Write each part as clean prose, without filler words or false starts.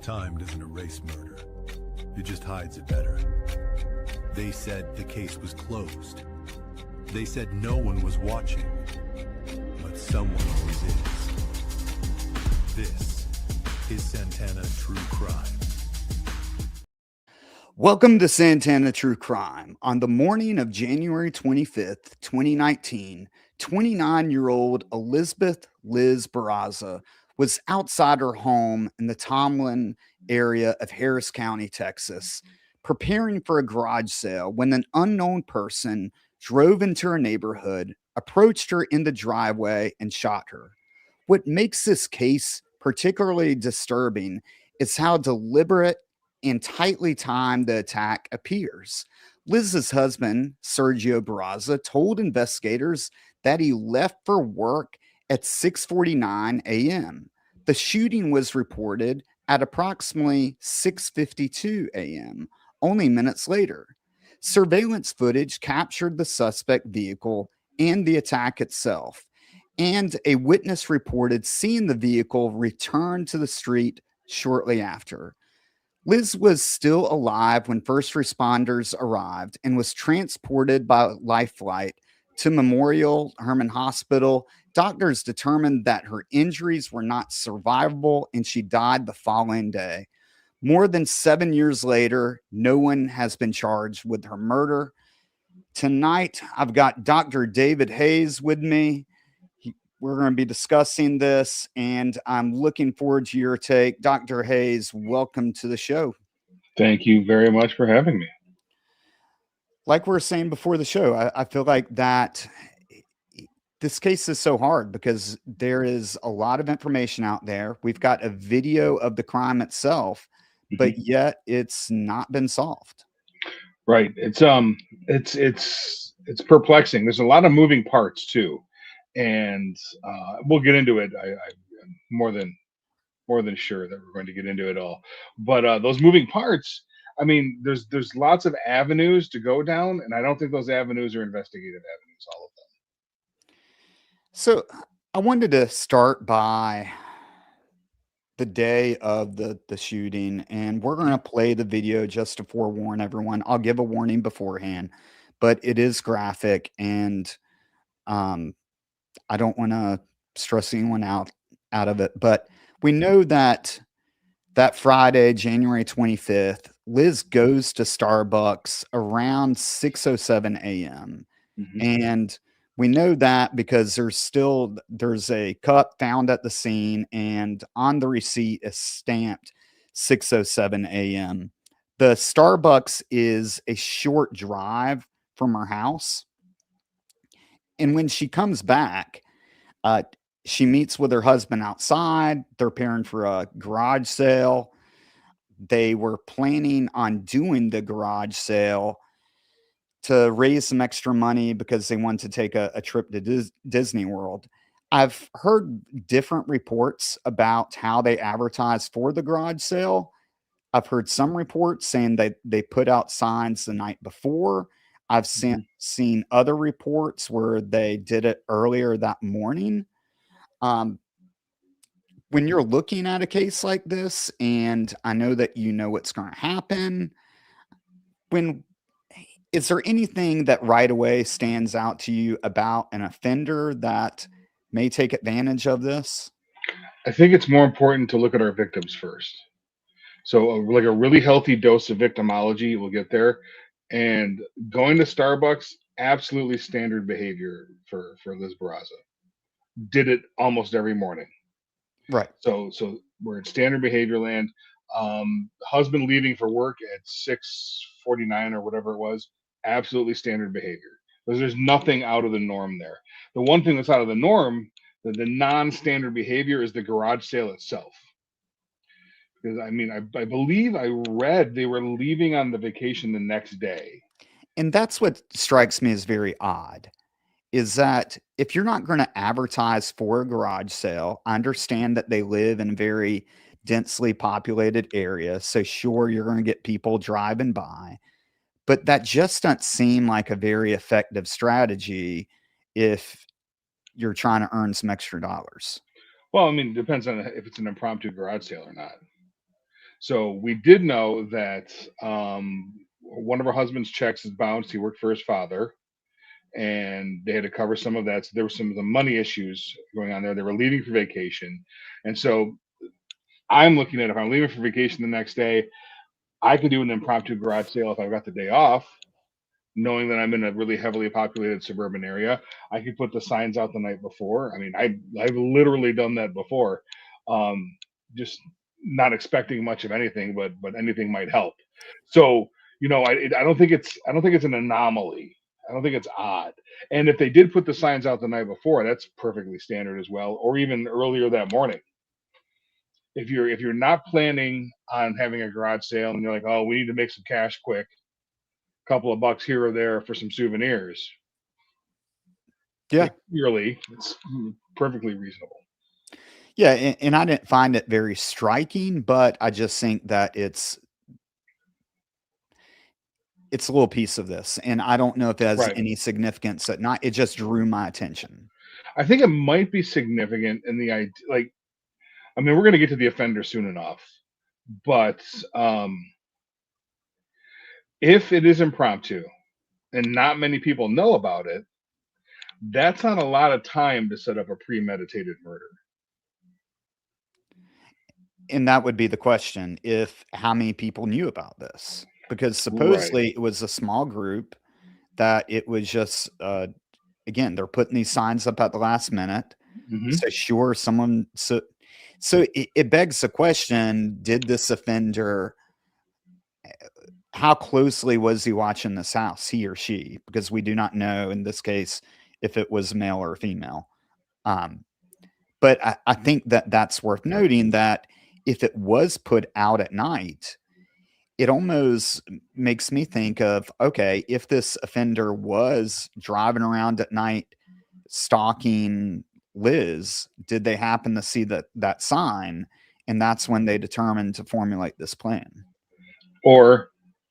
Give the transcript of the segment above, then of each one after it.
Time doesn't erase murder. It just hides it better. They said the case was closed. They said no one was watching. But someone always is. This is Santana True Crime. Welcome to Santana True Crime. On the morning of January 25th, 2019, 29-year-old Elizabeth Liz Barraza was outside her home in the Tomball area of Harris County, Texas, preparing for a garage sale when an unknown person drove into her neighborhood, approached her in the driveway, and shot her. What makes this case particularly disturbing is how deliberate and tightly timed the attack appears. Liz's husband, Sergio Barraza, told investigators that he left for work at 6:49 a.m. The shooting was reported at approximately 6:52 a.m., only minutes later. Surveillance footage captured the suspect vehicle and the attack itself, and a witness reported seeing the vehicle return to the street shortly after. Liz was still alive when first responders arrived and was transported by life flight to Memorial Hermann Hospital. Doctors determined that her injuries were not survivable and she died the following day. More than 7 years later, no one has been charged with her murder. Tonight, I've got Dr. David Haynes with me. We're going to be discussing this, and I'm looking forward to your take. Dr. Haynes, welcome to the show. Thank you very much for having me. Like we were saying before the show, I feel like that this case is so hard because there is a lot of information out there. We've got a video of the crime itself, but yet it's not been solved. Right. It's perplexing. There's a lot of moving parts too. And we'll get into it. I'm more than sure that we're going to get into it all. But those moving parts, I mean, there's lots of avenues to go down, and I don't think those avenues are investigative avenues, all of them. So I wanted to start by the day of the shooting, and we're going to play the video just to forewarn everyone. I'll give a warning beforehand, but it is graphic, and I don't want to stress anyone out of it, but we know that Friday, January 25th, Liz goes to Starbucks around 6:07 a.m. And we know that because there's a cup found at the scene, and on the receipt is stamped 6:07 a.m. The Starbucks is a short drive from her house. And when she comes back, she meets with her husband outside. They're preparing for a garage sale. They were planning on doing the garage sale to raise some extra money because they wanted to take a trip to Disney World. I've heard different reports about how they advertised for the garage sale. I've heard some reports saying that they put out signs the night before. I've seen other reports where they did it earlier that morning. When you're looking at a case like this, and I know that you know what's going to happen, is there anything that right away stands out to you about an offender that may take advantage of this? I think it's more important to look at our victims first. So like a really healthy dose of victimology, we'll get there. And going to Starbucks, absolutely standard behavior for Liz Barraza. Did it almost every morning. Right. So we're in standard behavior land. Husband leaving for work at 6:49 or whatever it was, absolutely standard behavior. There's nothing out of the norm there. The one thing that's out of the norm, the non-standard behavior, is the garage sale itself. Because I mean, I believe I read they were leaving on the vacation the next day. And that's what strikes me as very odd, is that if you're not going to advertise for a garage sale, I understand that they live in a very densely populated area. So sure, you're going to get people driving by, but that just doesn't seem like a very effective strategy if you're trying to earn some extra dollars. Well, I mean, it depends on if it's an impromptu garage sale or not. So we did know that one of her husband's checks is bounced. He worked for his father, and they had to cover some of that. So there were some of the money issues going on there. They were leaving for vacation, and so I'm looking at, if I'm leaving for vacation the next day, I could do an impromptu garage sale if I've got the day off, knowing that I'm in a really heavily populated suburban area. I could put the signs out the night before. I mean, I've literally done that before, just not expecting much of anything, but anything might help. So I don't think it's an anomaly. I don't think it's odd. And if they did put the signs out the night before, that's perfectly standard as well, or even earlier that morning. If you're not planning on having a garage sale and you're like, oh, we need to make some cash quick, couple of bucks here or there for some souvenirs, Yeah. clearly it's perfectly reasonable. Yeah. And I didn't find it very striking, but I just think that it's a little piece of this. And I don't know if it has Right. any significance at night. It just drew my attention. I think it might be significant in the idea, like, I mean, we're going to get to the offender soon enough, but if it is impromptu and not many people know about it, that's not a lot of time to set up a premeditated murder. And that would be the question, if how many people knew about this, because Right. supposedly it was a small group, that it was just, again, they're putting these signs up at the last minute. Hmm. So sure, so it begs the question, did this offender, how closely was he watching this house, he or she? Because we do not know in this case if it was male or female. Um, but I think that that's worth noting, that if it was put out at night, it almost makes me think of, okay, if this offender was driving around at night stalking Liz, did they happen to see that sign? And that's when they determined to formulate this plan Or,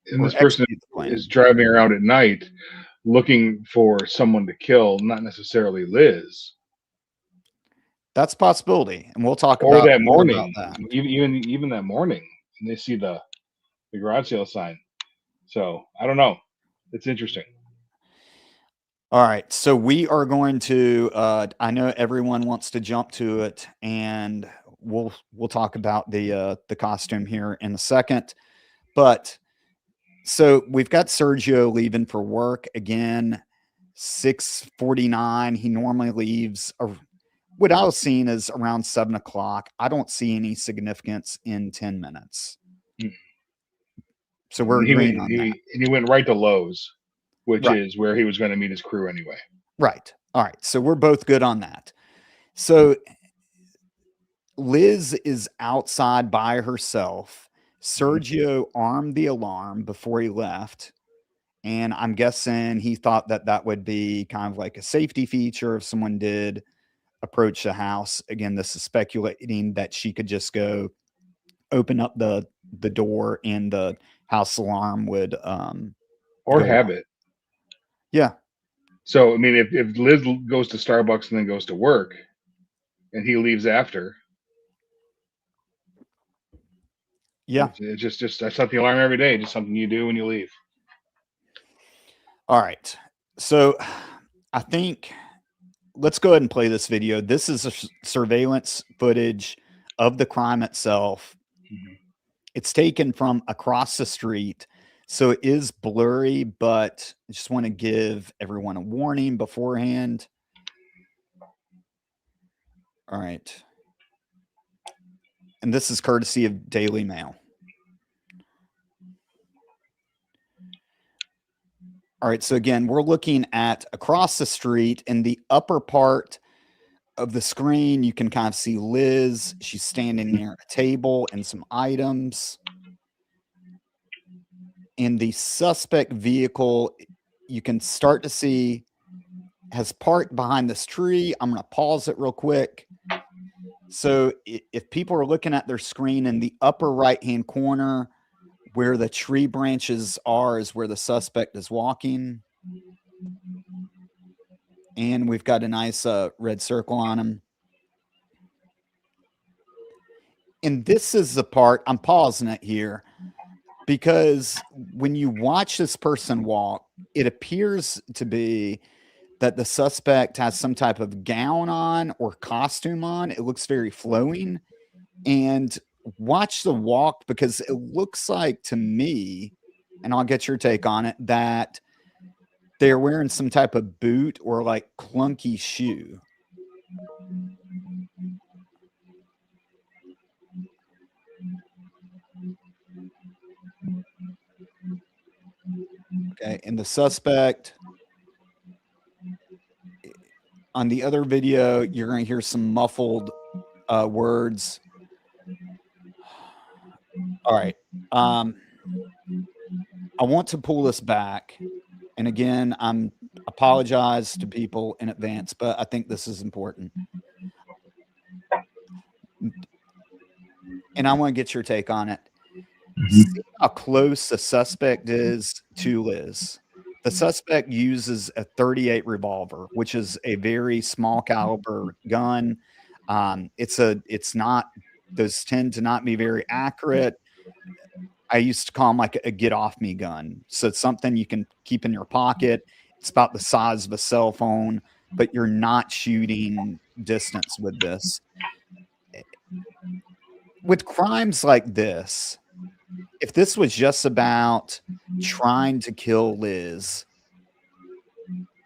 and or this person execute the is plan. driving around at night looking for someone to kill, not necessarily Liz. That's a possibility, and we'll talk Or about that more about morning, that. even that morning, and they see the garage sale sign. So I don't know. It's interesting. All right, so we are going to. I know everyone wants to jump to it, and we'll talk about the costume here in a second. But so we've got Sergio leaving for work again, 6:49. He normally leaves. What I was seeing is around 7 o'clock. I don't see any significance in 10 minutes. Mm. So we're And agreeing on that. he went right to Lowe's, which Right. is where he was going to meet his crew anyway. Right. All right. So we're both good on that. So Liz is outside by herself. Mhm. Sergio armed the alarm before he left. And I'm guessing he thought that that would be kind of like a safety feature if someone did approach the house. Again, this is speculating that she could just go open up the door and the house alarm would Or go off. habit. Yeah. So I mean, if Liz goes to Starbucks and then goes to work, and he leaves after, Yeah. it's just I set the alarm every day. Just something you do when you leave. All right. So I think let's go ahead and play this video. This is a surveillance footage of the crime itself. Mhm. It's taken from across the street, so it is blurry, but I just want to give everyone a warning beforehand. All right. And this is courtesy of Daily Mail. All right. So again, we're looking at across the street. In the upper part of the screen, you can kind of see Liz. She's standing near a table and some items. In the suspect vehicle, you can start to see has parked behind this tree. I'm going to pause it real quick. So if people are looking at their screen, in the upper right-hand corner where the tree branches are is where the suspect is walking. And we've got a nice red circle on him. And this is the part I'm pausing it here because when you watch this person walk, it appears to be that the suspect has some type of gown on or costume on. It looks very flowing. And watch the walk because it looks like to me, and I'll get your take on it, that they're wearing some type of boot or like clunky shoe. Okay. And the suspect on the other video, you're going to hear some muffled words. All right. I want to pull this back. And again, I'm apologize to people in advance, but I think this is important. And I want to get your take on it. See how close the suspect is to Liz. The suspect uses a .38 revolver, which is a very small caliber gun. It's not, those tend to not be very accurate. I used to call them like a get off me gun. So it's something you can keep in your pocket. It's about the size of a cell phone, but you're not shooting distance with this. With crimes like this, if this was just about trying to kill Liz,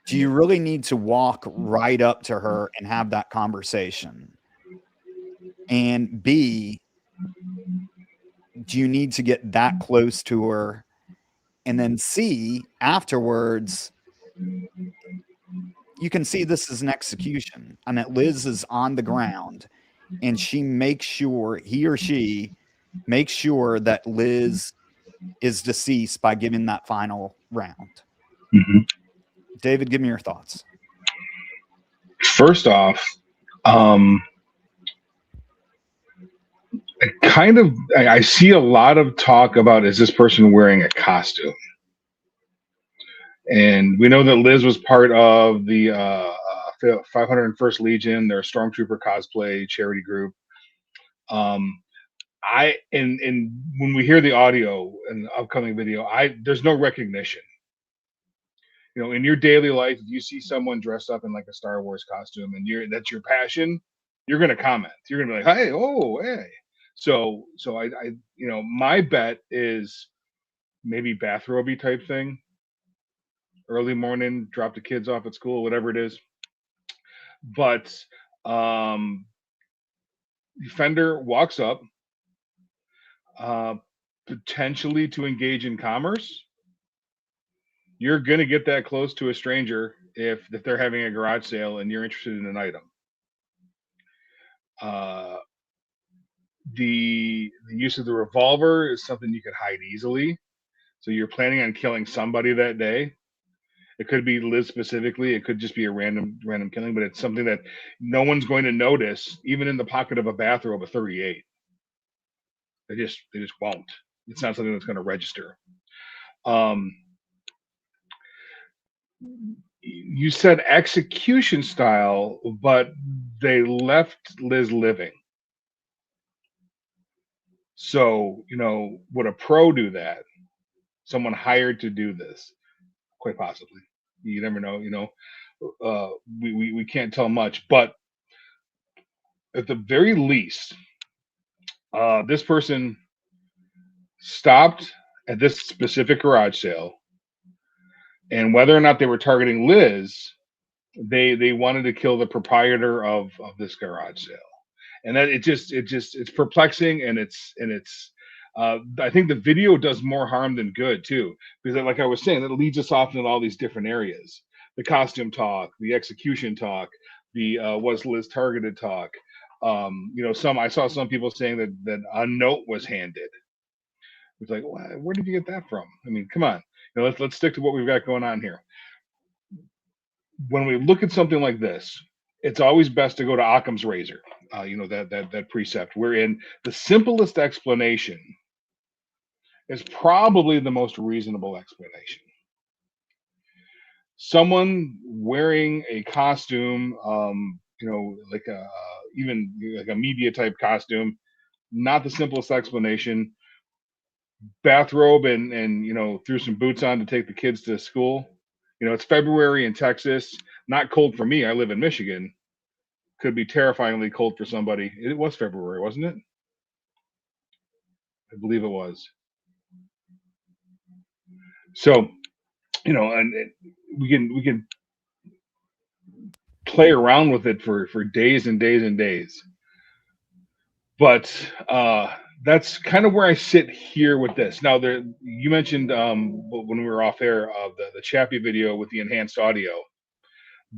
do you really need to walk right up to her and have that conversation? And B, do you need to get that close to her? And then C, afterwards, you can see this is an execution. I mean, Liz is on the ground and she makes sure, he or she makes sure that Liz is deceased by giving that final round. David, give me your thoughts. First off, I see a lot of talk about, is this person wearing a costume? And we know that Liz was part of the 501st Legion, their Stormtrooper cosplay charity group. And when we hear the audio in the upcoming video, there's no recognition. You know, in your daily life, if you see someone dressed up in like a Star Wars costume and that's your passion, you're gonna comment. You're gonna be like, hey, oh, hey. So I you know, my bet is maybe bathrobe type thing. Early morning, drop the kids off at school, whatever it is. But Defender walks up, potentially to engage in commerce. You're gonna get that close to a stranger if they're having a garage sale and you're interested in an item. The use of the revolver is something you could hide easily. So you're planning on killing somebody that day. It could be Liz specifically. It could just be a random killing, but it's something that no one's going to notice, even in the pocket of a bathrobe, a .38. They just won't. It's not something that's going to register. You said execution style, but they left Liz living. So, you know, would a pro do that? Someone hired to do this? Quite possibly. You never know, you know. We can't tell much, but at the very least, this person stopped at this specific garage sale, and whether or not they were targeting Liz, they wanted to kill the proprietor of this garage sale, and that it's perplexing, and it's I think the video does more harm than good too, because like I was saying, it leads us off into all these different areas: the costume talk, the execution talk, the was Liz targeted talk. You know, I saw some people saying that a note was handed. It's like, where did you get that from? I mean, come on. You know, let's stick to what we've got going on here. When we look at something like this, it's always best to go to Occam's razor. You know, that precept wherein the simplest explanation is probably the most reasonable explanation. Someone wearing a costume, you know, like even like a media type costume, not the simplest explanation. Bathrobe and threw some boots on to take the kids to school. It's February in Texas. Not cold for me. I live in Michigan. Could be terrifyingly cold for somebody. It was February, wasn't it? I believe it was. So, and we can play around with it for days and days and days. But that's kind of where I sit here with this. Now, you mentioned when we were off air of the Chappie video with the enhanced audio.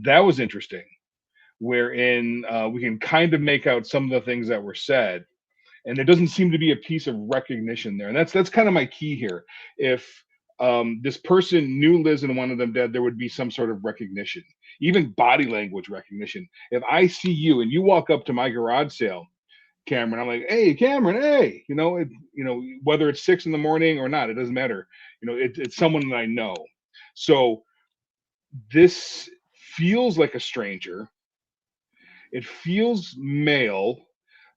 That was interesting, wherein we can kind of make out some of the things that were said, and there doesn't seem to be a piece of recognition there. And that's kind of my key here. If this person knew Liz and wanted them dead, there would be some sort of recognition, even body language recognition. If I see you and you walk up to my garage sale, Cameron, I'm like, hey, Cameron, hey, whether it's 6 a.m. or not, it doesn't matter. It's someone that I know. So this feels like a stranger. It feels male,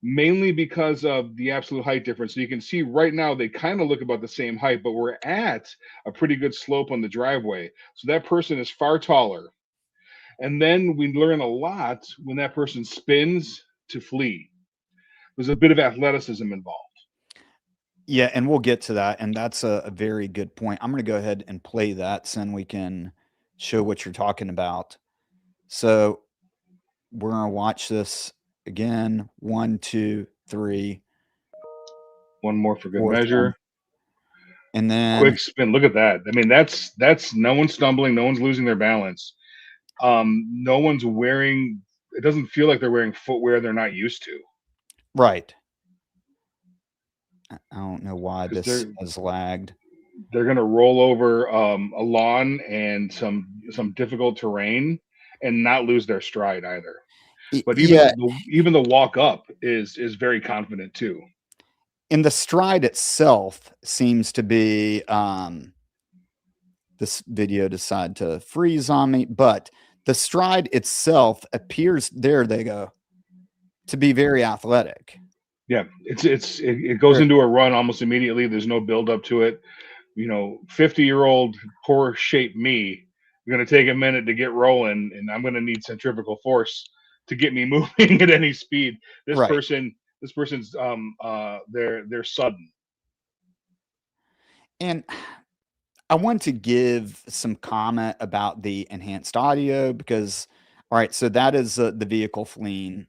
mainly because of the absolute height difference. So you can see right now they kind of look about the same height, but we're at a pretty good slope on the driveway. So that person is far taller. And then we learn a lot when that person spins to flee. There's a bit of athleticism involved. Yeah, and we'll get to that. And that's a very good point. I'm going to go ahead and play that so then we can show what you're talking about. So we're going to watch this again. 1, 2, 3. One more for good Fourth measure. one. And then quick spin. Look at that. I mean, that's no one's stumbling. No one's losing their balance. No one's wearing. It doesn't feel like they're wearing footwear they're not used to. right. I don't know why this has lagged. They're going to roll over a lawn and some difficult terrain and not lose their stride either. But even the walk up is very confident too. And the stride itself seems to be this video decided to freeze on me, but the stride itself appears, there they go, to be very athletic. Yeah, it goes into a run almost immediately. There's no build up to it. 50-year-old poor shape me, I'm going to take a minute to get rolling, and I'm going to need centrifugal force to get me moving at any speed. This person's they're sudden. And I want to give some comment about the enhanced audio because, all right, so that is the vehicle fleeing.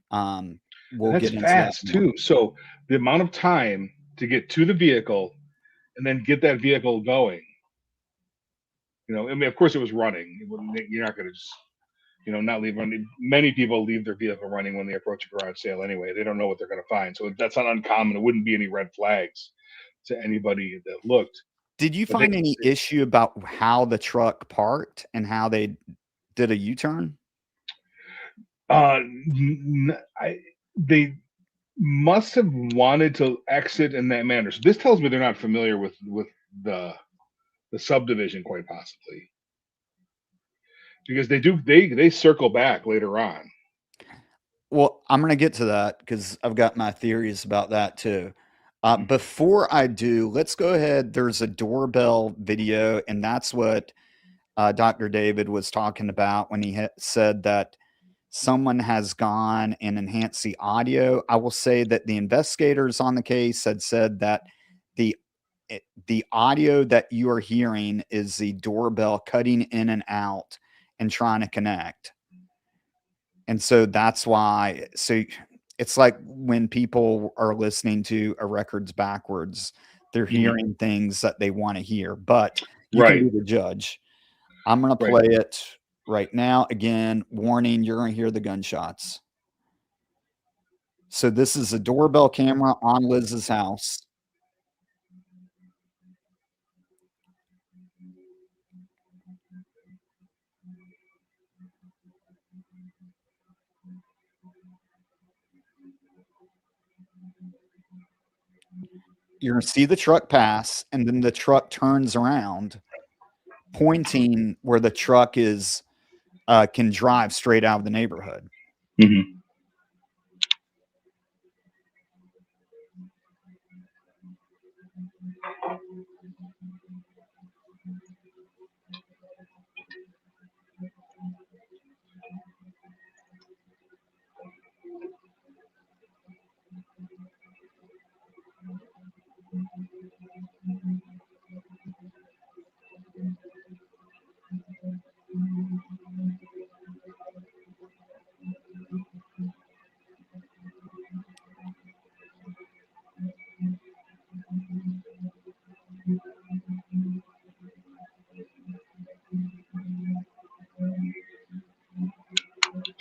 We'll That's get into fast that too. So the amount of time to get to the vehicle and then get that vehicle going. I mean, of course it was running. You're not going to just, not leave running. Many people leave their vehicle running when they approach a garage sale anyway. They don't know what they're going to find. So that's not uncommon. It wouldn't be any red flags to anybody that looked. Did you find any issue about how the truck parked and how they did a U-turn? They must have wanted to exit in that manner. So this tells me they're not familiar with the subdivision, quite possibly, because they circle back later on. Well, I'm going to get to that because I've got my theories about that too. Before I do, let's go ahead. There's a doorbell video, and that's what Dr. David was talking about when he said that someone has gone and enhanced the audio. I will say that the investigators on the case had said that the audio that you are hearing is the doorbell cutting in and out and trying to connect. And so that's why. So it's like when people are listening to a records backwards, they're hearing things that they want to hear, but you can be the judge. I'm going to play it right now. Again, warning, you're going to hear the gunshots. So this is a doorbell camera on Liz's house. You're going to see the truck pass, and then the truck turns around, pointing where the truck is, can drive straight out of the neighborhood. Mm-hmm.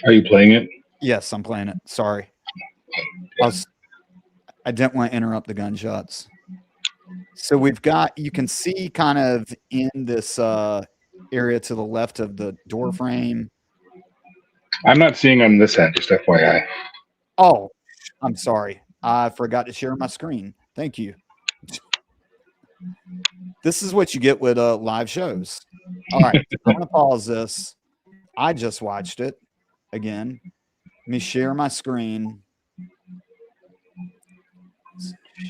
Are you playing it? Yes, I'm playing it. Sorry. I didn't want to interrupt the gunshots. So we've got, you can see kind of in this area to the left of the door frame. I'm not seeing on this end, just FYI. Oh, I'm sorry. I forgot to share my screen. Thank you. This is what you get with live shows. All right, I'm going to pause this. I just watched it again. Let me share my screen.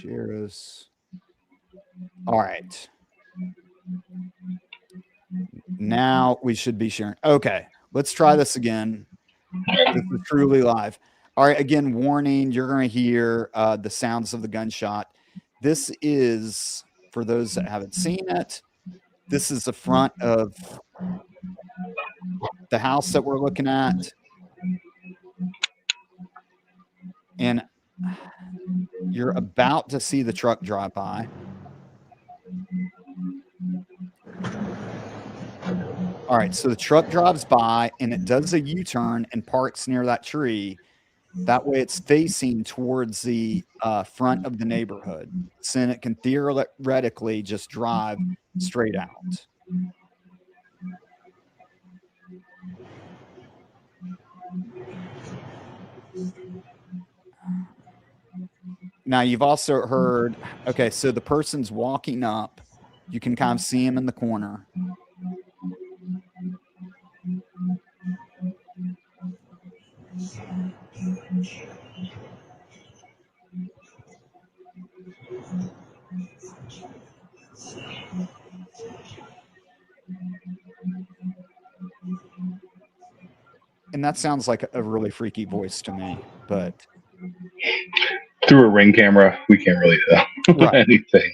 Share this. All right. Now we should be sharing. Okay, let's try this again. This is truly live. All right, again, warning, you're going to hear the sounds of the gunshot. This is, for those that haven't seen it, this is the front of the house that we're looking at. And you're about to see the truck drive by. All right, so the truck drives by and it does a U-turn and parks near that tree. That way it's facing towards the front of the neighborhood. So then it can theoretically just drive straight out. Now you've also heard, okay, so the person's walking up. You can kind of see him in the corner. And that sounds like a really freaky voice to me, but Through a Ring camera, we can't really tell anything.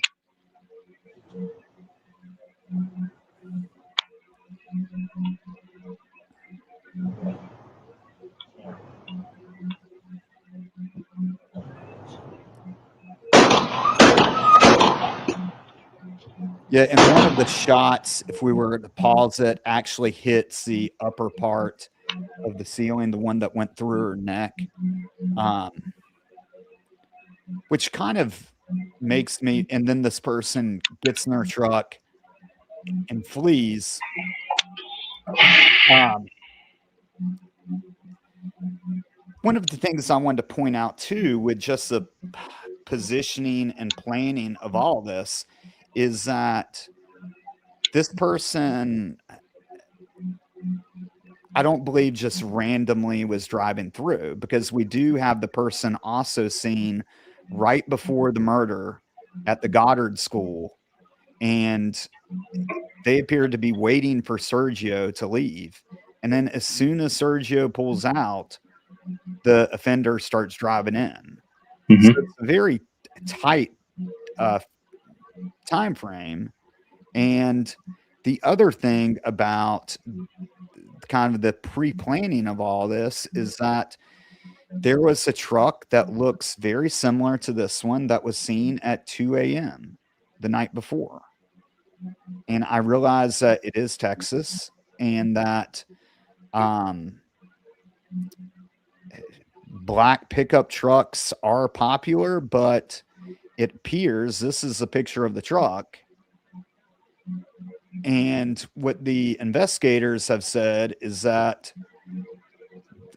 Yeah, and one of the shots, if we were to pause it, actually hits the upper part of the ceiling, the one that went through her neck, which kind of makes me, and then this person gets in their truck and flees. One of the things I wanted to point out too, with just the positioning and planning of all this, is that this person, I don't believe just randomly was driving through, because we do have the person also seen right before the murder at the Goddard School, and they appeared to be waiting for Sergio to leave. And then as soon as Sergio pulls out, the offender starts driving in. So it's a very tight time frame. And the other thing about kind of the pre-planning of all this is that there was a truck that looks very similar to this one that was seen at 2 a.m. the night before. And I realize that it is Texas and that black pickup trucks are popular, but it appears this is a picture of the truck. And what the investigators have said is that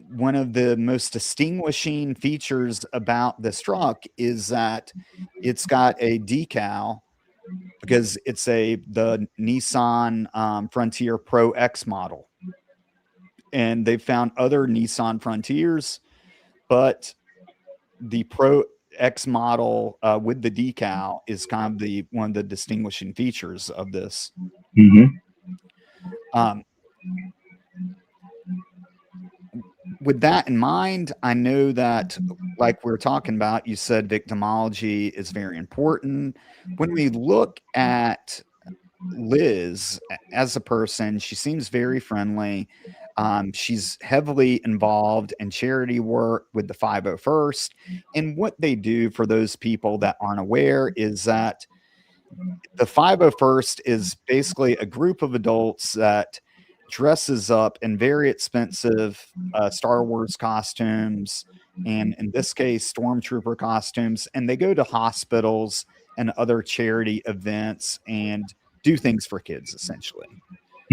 one of the most distinguishing features about this truck is that it's got a decal, because it's the Nissan Frontier Pro X model. And they've found other Nissan Frontiers, but the Pro X model with the decal is kind of the one of the distinguishing features of this. Mm-hmm. Um, with that in mind, I know that, like we are talking about, you said victimology is very important. When we look at Liz as a person, she seems very friendly. She's heavily involved in charity work with the 501st. And what they do, for those people that aren't aware, is that the 501st is basically a group of adults that dresses up in very expensive Star Wars costumes, and in this case, stormtrooper costumes, and they go to hospitals and other charity events and do things for kids, essentially.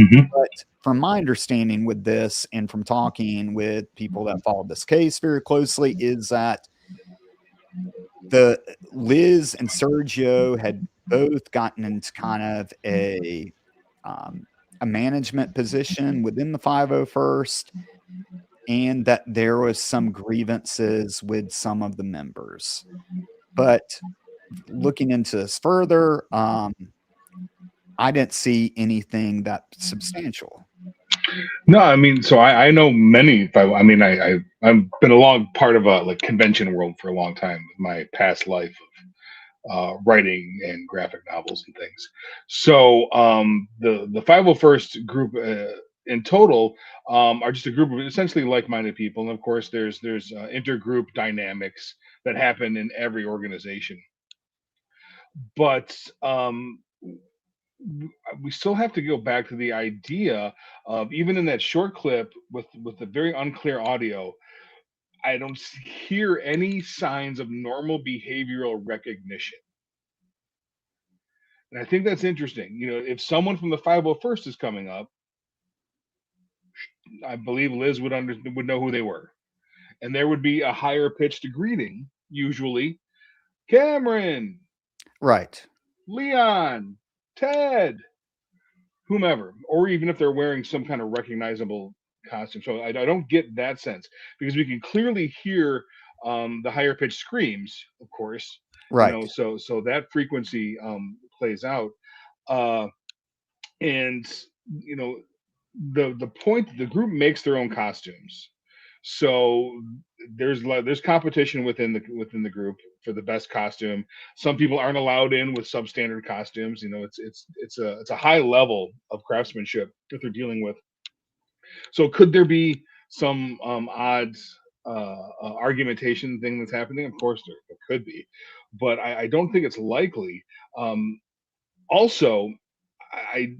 Mm-hmm. But from my understanding with this, and from talking with people that follow this case very closely, is that the Liz and Sergio had both gotten into kind of a management position within the 501st, and that there was some grievances with some of the members. But looking into this further, I didn't see anything that substantial. No, I mean, so I know many. I mean, I've been a long part of a like convention world for a long time with my past life of writing and graphic novels and things. So the 501st group in total are just a group of essentially like-minded people, and of course, there's intergroup dynamics that happen in every organization. But we still have to go back to the idea of, even in that short clip with the very unclear audio, I don't hear any signs of normal behavioral recognition. And I think that's interesting. You know, if someone from the 501st is coming up, I believe Liz would know who they were, and there would be a higher pitched greeting, usually. Cameron, Right. Leon, Ted, whomever, or even if they're wearing some kind of recognizable costume. So I don't get that sense, because we can clearly hear the higher pitched screams, of course. You know, Right. so that frequency plays out, uh, and you know, the point, the group makes their own costumes, so there's competition within the group for the best costume. Some people aren't allowed in with substandard costumes. You know, it's a high level of craftsmanship that they're dealing with. So could there be some odd argumentation thing that's happening? Of course there could be, but I don't think it's likely. Also, I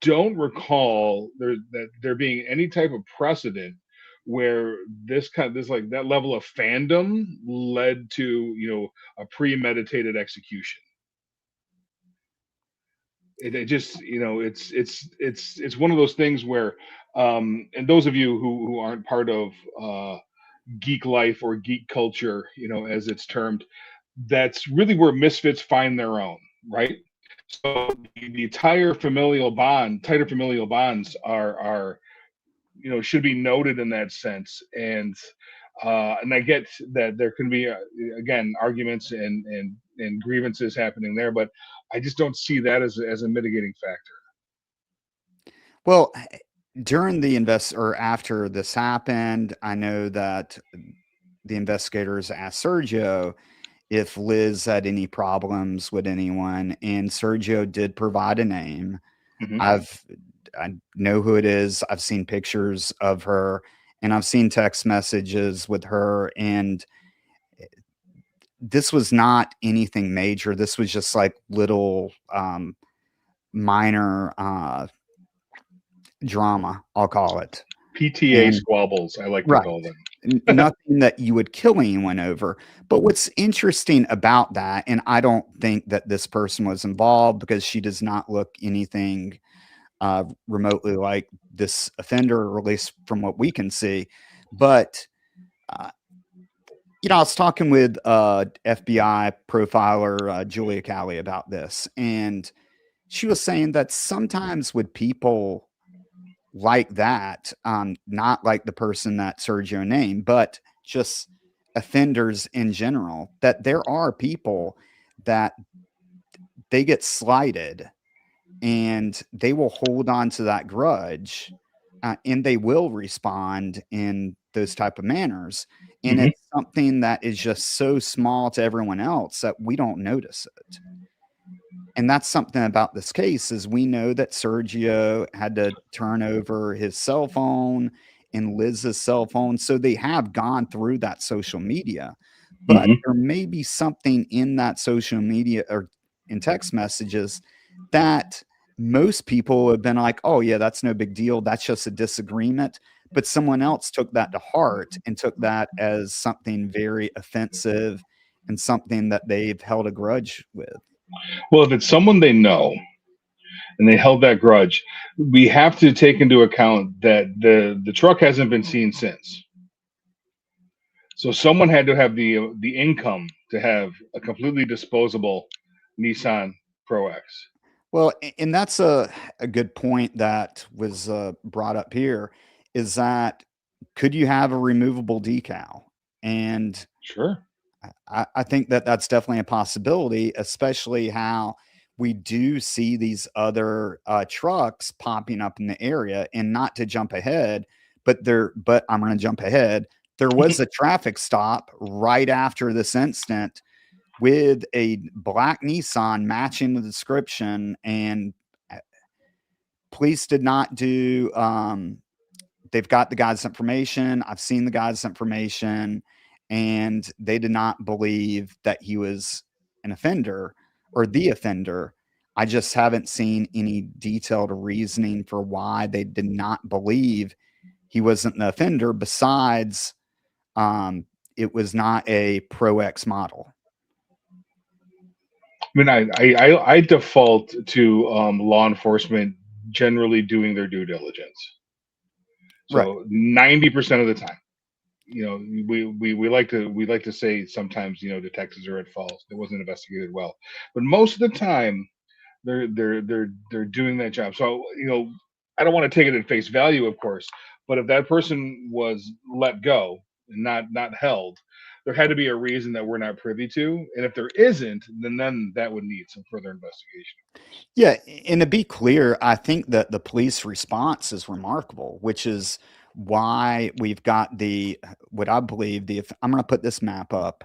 don't recall there being any type of precedent where this like that level of fandom led to, you know, a premeditated execution. It just, you know, it's one of those things where and those of you who aren't part of geek life or geek culture, you know, as it's termed, that's really where misfits find their own, right? So the tighter familial bonds are, you know, should be noted in that sense. And I get that there can be again arguments and grievances happening there, but I just don't see that as a mitigating factor. Well, during the or after this happened, I know that the investigators asked Sergio if Liz had any problems with anyone, and Sergio did provide a name. Hmm. I know who it is. I've seen pictures of her, and I've seen text messages with her, and this was not anything major. This was just like little minor drama, I'll call it. PTA And squabbles, I like to right. call them. Nothing that you would kill anyone over. But what's interesting about that, and I don't think that this person was involved because she does not look anything remotely like this offender, or at least from what we can see. But, you know, I was talking with FBI profiler Julia Cali about this, and she was saying that sometimes with people like that, not like the person that Sergio named, but just offenders in general, that there are people that they get slighted and they will hold on to that grudge, and they will respond in those type of manners. And Hmm. it's something that is just so small to everyone else that we don't notice it. And that's something about this case is we know that Sergio had to turn over his cell phone and Liz's cell phone. So they have gone through that social media, but Hmm. there may be something in that social media or in text messages that most people have been like, oh, yeah, that's no big deal. That's just a disagreement. But someone else took that to heart and took that as something very offensive and something that they've held a grudge with. Well, if it's someone they know and they held that grudge, we have to take into account that the truck hasn't been seen since. So someone had to have the income to have a completely disposable Nissan Pro X. Well, and that's a good point that was brought up here is that could you have a removable decal? And Sure. I think that that's definitely a possibility, especially how we do see these other trucks popping up in the area. And not to jump ahead, but I'm going to jump ahead. There was a traffic stop right after this incident with a black Nissan matching the description, and police did not do. They've got the guy's information. I've seen the guy's information, and they did not believe that he was an offender or the offender. I just haven't seen any detailed reasoning for why they did not believe he wasn't the offender. Besides, it was not a Pro X model. I mean, I default to law enforcement generally doing their due diligence. Right. So 90% of the time, we like to say sometimes, detectives are at fault. It wasn't investigated well, but most of the time they're doing that job. So I don't want to take it at face value, of course, but if that person was let go and not held, there had to be a reason that we're not privy to, and if there isn't, then that would need some further investigation. Yeah, and to be clear, I think that the police response is remarkable, which is why we've got what I believe I'm going to put this map up.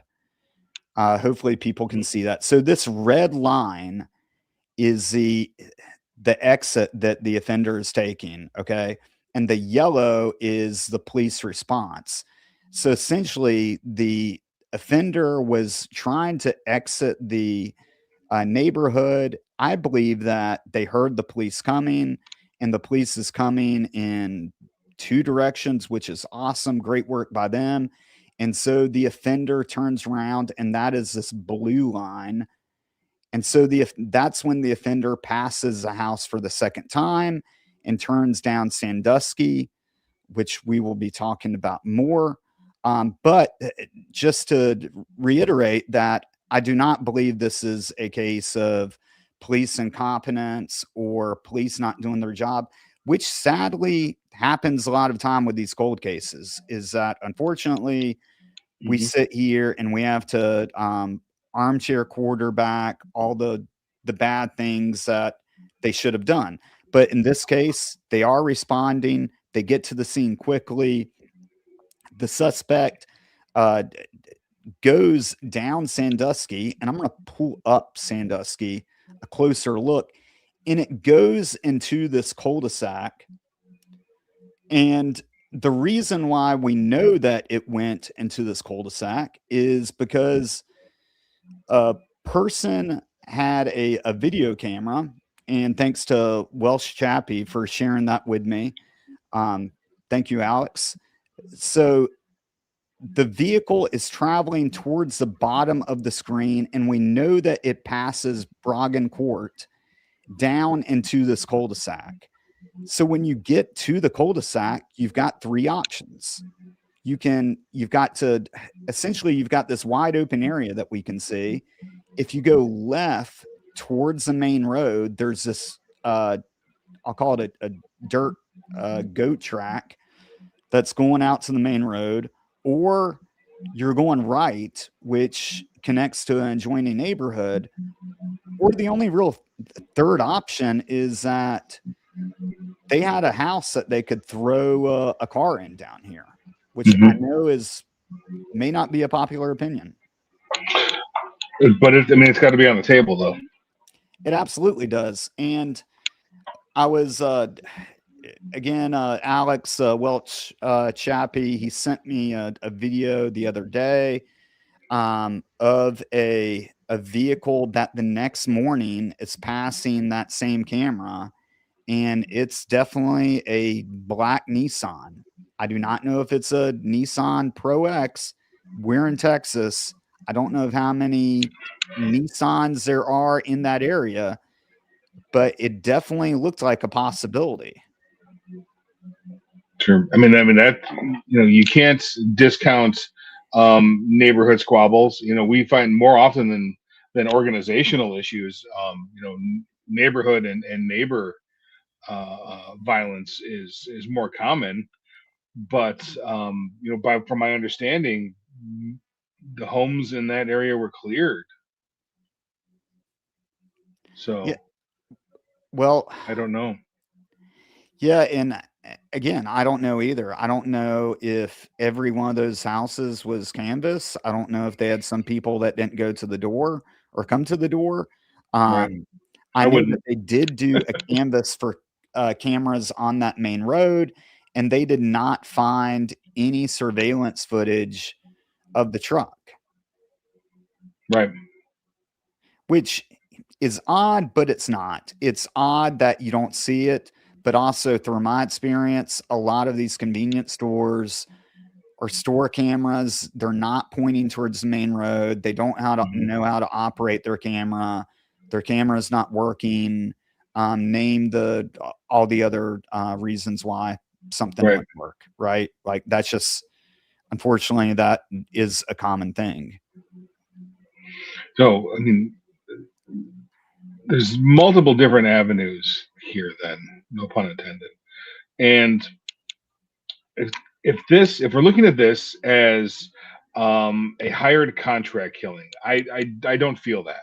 Hopefully people can see that. So this red line is the exit that the offender is taking, okay? And the yellow is the police response. So essentially the offender was trying to exit the neighborhood. I believe that they heard the police coming, and the police is coming in two directions, which is awesome. Great work by them. And so the offender turns around, and that is this blue line. And so that's when the offender passes the house for the second time and turns down Sandusky, which we will be talking about more. But just to reiterate that I do not believe this is a case of police incompetence or police not doing their job, which sadly happens a lot of time with these cold cases, is that unfortunately we Hmm. sit here and we have to armchair quarterback all the bad things that they should have done. But in this case, they are responding. They get to the scene quickly. The suspect uh, goes down Sandusky, and I'm going to pull up Sandusky, a closer look, and it goes into this cul-de-sac. And the reason why we know that it went into this cul-de-sac is because a person had a video camera, and thanks to Welsh Chappie for sharing that with me. Thank you, Alex. So the vehicle is traveling towards the bottom of the screen, and we know that it passes Brogan Court down into this cul-de-sac. So when you get to the cul-de-sac, you've got three options. You've got this wide open area that we can see. If you go left towards the main road, there's this, I'll call it a dirt goat track that's going out to the main road, or you're going right, which connects to an adjoining neighborhood, or the only real third option is that they had a house that they could throw a car in down here, which I Mhm. know may not be a popular opinion. But I mean, it's got to be on the table, though. It absolutely does. And I was again, Alex Welch Chappie, he sent me a video the other day of a vehicle that the next morning is passing that same camera, and it's definitely a black Nissan. I do not know if it's a Nissan Pro X. We're in Texas. I don't know of how many Nissans there are in that area, but it definitely looked like a possibility. Sure. I mean that you can't discount neighborhood squabbles. We find more often than organizational issues. Neighborhood and neighbor violence is more common. But from my understanding, the homes in that area were cleared. So Yeah. Well, I don't know. yeah, and again, I don't know either. I don't know if every one of those houses was canvas. I don't know if they had some people that didn't go to the door or come to the door. Right. I I know that wouldn't. they did do a canvas for cameras on that main road, and they did not find any surveillance footage of the truck, Right. which is odd, but it's not. It's odd that you don't see it, but also through my experience, a lot of these convenience stores or store cameras, they're not pointing towards the main road. They don't know how to operate their camera. Their camera is not working. Name all the other reasons why something Right. wouldn't work, right? Like that's just unfortunately that is a common thing. So I mean, there's multiple different avenues here. Then, no pun intended. And if if we're looking at this as a hired contract killing, I don't feel that.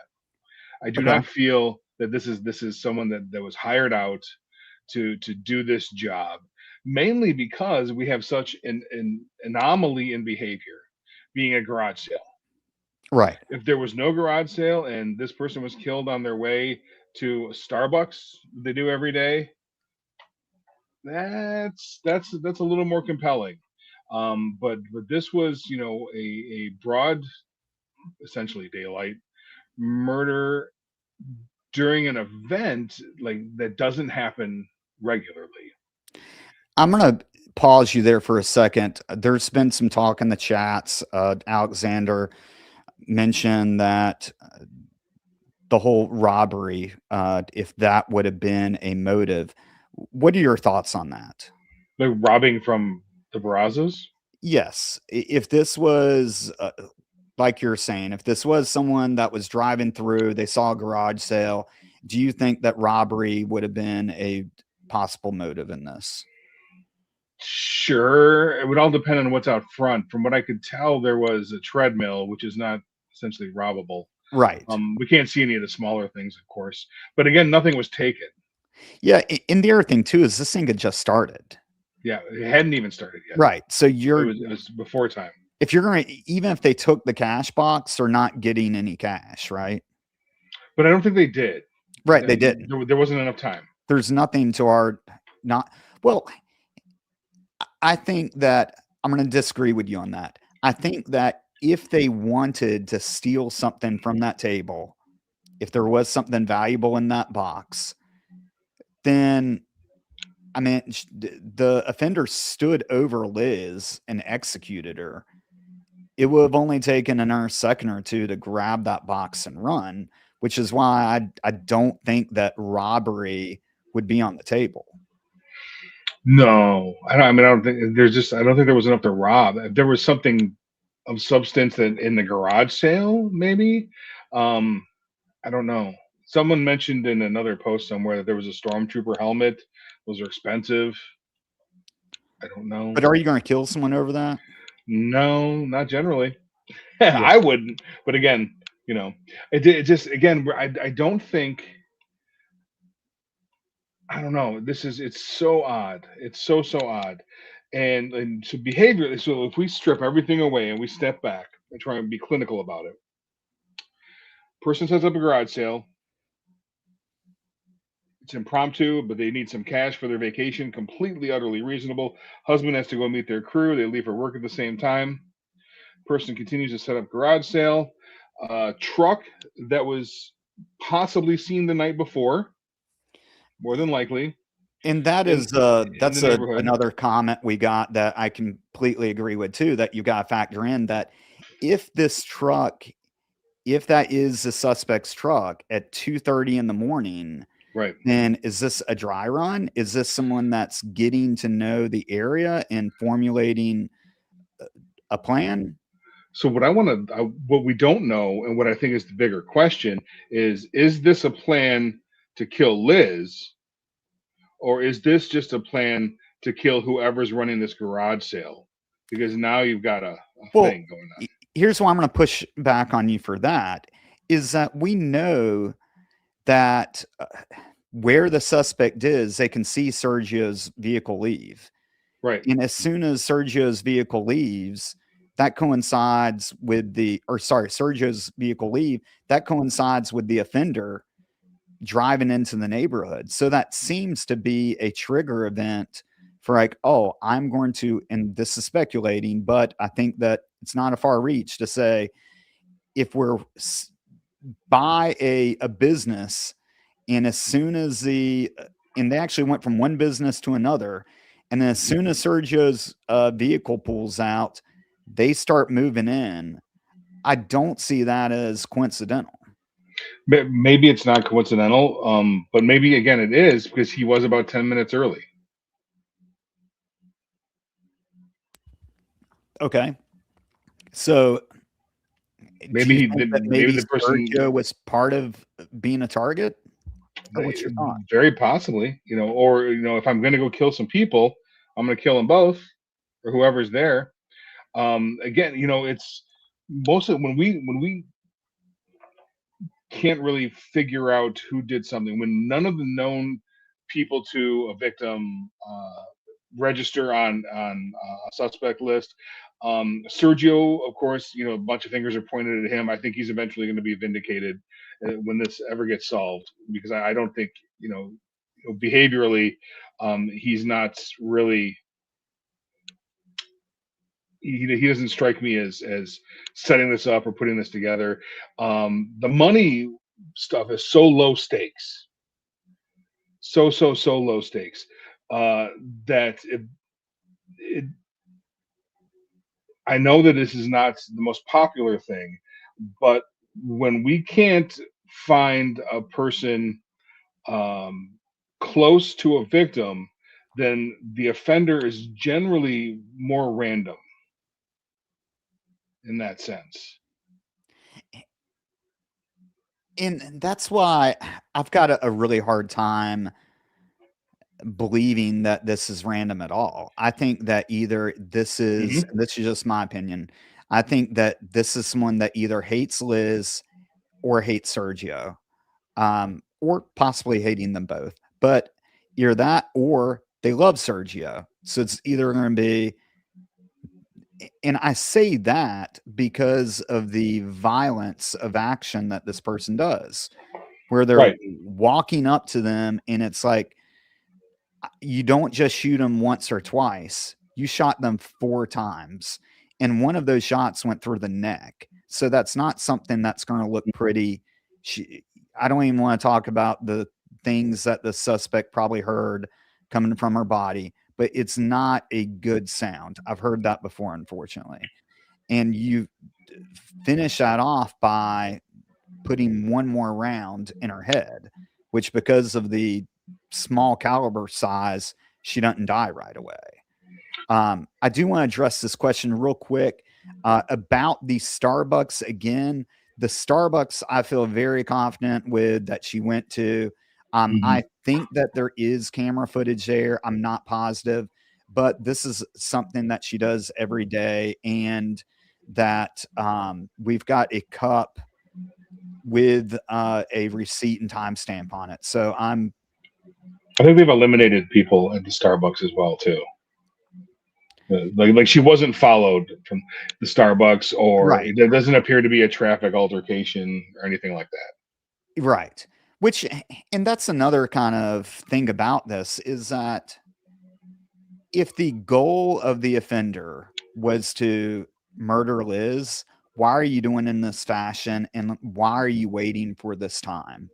I do Okay. not feel that this is someone that was hired out to do this job, mainly because we have such an anomaly in behavior, being a garage sale. Right. If there was no garage sale and this person was killed on their way to Starbucks, they do every day, that's a little more compelling. But this was a broad, essentially daylight murder during an event like that doesn't happen regularly. I'm going to pause you there for a second. There's been some talk in the chats. Alexander mentioned that the whole robbery, if that would have been a motive. What are your thoughts on that? Like robbing from the Barrazas. Yes. If this was, like you're saying, if this was someone that was driving through, they saw a garage sale, do you think that robbery would have been a possible motive in this? Sure, it would all depend on what's out front. From what I could tell, there was a treadmill, which is not essentially robbable. Right. We can't see any of the smaller things, of course, but again, nothing was taken. Yeah. And the other thing, too, is this thing had just started. Yeah, it hadn't even started yet. Right. So It was before time. if you're going to, even if they took the cash box, they're not getting any cash, right? But I don't think they did. Right. They didn't. There wasn't enough time. There's nothing to our not. Well, I think that I'm going to disagree with you on that. I think that if they wanted to steal something from that table, if there was something valuable in that box, then I mean, the offender stood over Liz and executed her. It would have only taken another second or two to grab that box and run, which is why I don't think that robbery would be on the table. No, I mean, I don't think there's just. I don't think there was enough to rob. If there was something of substance in the garage sale, maybe. Um, I don't know. Someone mentioned in another post somewhere that there was a stormtrooper helmet. Those are expensive. I don't know. But are you going to kill someone over that? No, not generally. Yeah. I wouldn't, but again, it just again, I don't think. I don't know. It's so odd. It's so odd. And so behavior. So if we strip everything away and we step back and try and be clinical about it, person sets up a garage sale. It's impromptu, but they need some cash for their vacation. Completely, utterly reasonable. Husband has to go meet their crew. They leave for work at the same time. Person continues to set up garage sale. Truck that was possibly seen the night before, more than likely, And that in is in the neighborhood. another comment we got that I completely agree with too, that you got to factor in that if this truck, if that is the suspect's truck at 2:30 in the morning, Right. then is this a dry run? Is this someone that's getting to know the area and formulating a plan? So what we don't know, and what I think is the bigger question is this a plan to kill Liz, or is this just a plan to kill whoever's running this garage sale? Because now you've got a Well, thing going on. here's why I'm going to push back on you for that is that we know that where the suspect is, they can see Sergio's vehicle leave. Right. And as soon as Sergio's vehicle leaves, that coincides with Sergio's vehicle leave, that coincides with the offender driving into the neighborhood. So that seems to be a trigger event for like, oh, I'm going to, and this is speculating, but I think that it's not a far reach to say if we're by a business and as soon as and they actually went from one business to another, and then as soon as Sergio's vehicle pulls out, they start moving in. I don't see that as coincidental. Maybe it's not coincidental, but maybe again it is because he was about 10 minutes early. Okay. So Maybe he did. Maybe maybe the person Sergio was part of being a target? Or what's your thought? very possibly, or if I'm going to go kill some people, I'm going to kill them both, or whoever's there. Again, it's mostly when we can't really figure out who did something, when none of the known people to a victim register on a suspect list. Sergio, of course, a bunch of fingers are pointed at him. I think he's eventually going to be vindicated when this ever gets solved, because I don't think behaviorally he's not really. He doesn't strike me as setting this up or putting this together. The money stuff is so low stakes, so low stakes that it I know that this is not the most popular thing, but when we can't find a person close to a victim, then the offender is generally more random in that sense. And that's why I've got a really hard time believing that this is random at all. I think that either this is just my opinion. I think that this is someone that either hates Liz or hates Sergio, or possibly hating them both. But either that or they love Sergio. So it's either going to be, and I say that because of the violence of action that this person does, where they're Right. walking up to them and it's like, you don't just shoot them once or twice. You shot them 4 times. And one of those shots went through the neck. So that's not something that's going to look pretty. I don't even want to talk about the things that the suspect probably heard coming from her body, but it's not a good sound. I've heard that before, unfortunately. And you finish that off by putting one more round in her head, which because of the small caliber size, she doesn't die right away. I do want to address this question real quick about the Starbucks again. The Starbucks, I feel very confident with that she went to. I think that there is camera footage there. I'm not positive, but this is something that she does every day, and that we've got a cup with a receipt and timestamp on it. So I think they've eliminated people at the Starbucks as well too. Like she wasn't followed from the Starbucks, or right, there doesn't appear to be a traffic altercation or anything like that. right. Which, and that's another kind of thing about this, is that if the goal of the offender was to murder Liz, why are you doing in this fashion, and why are you waiting for this time?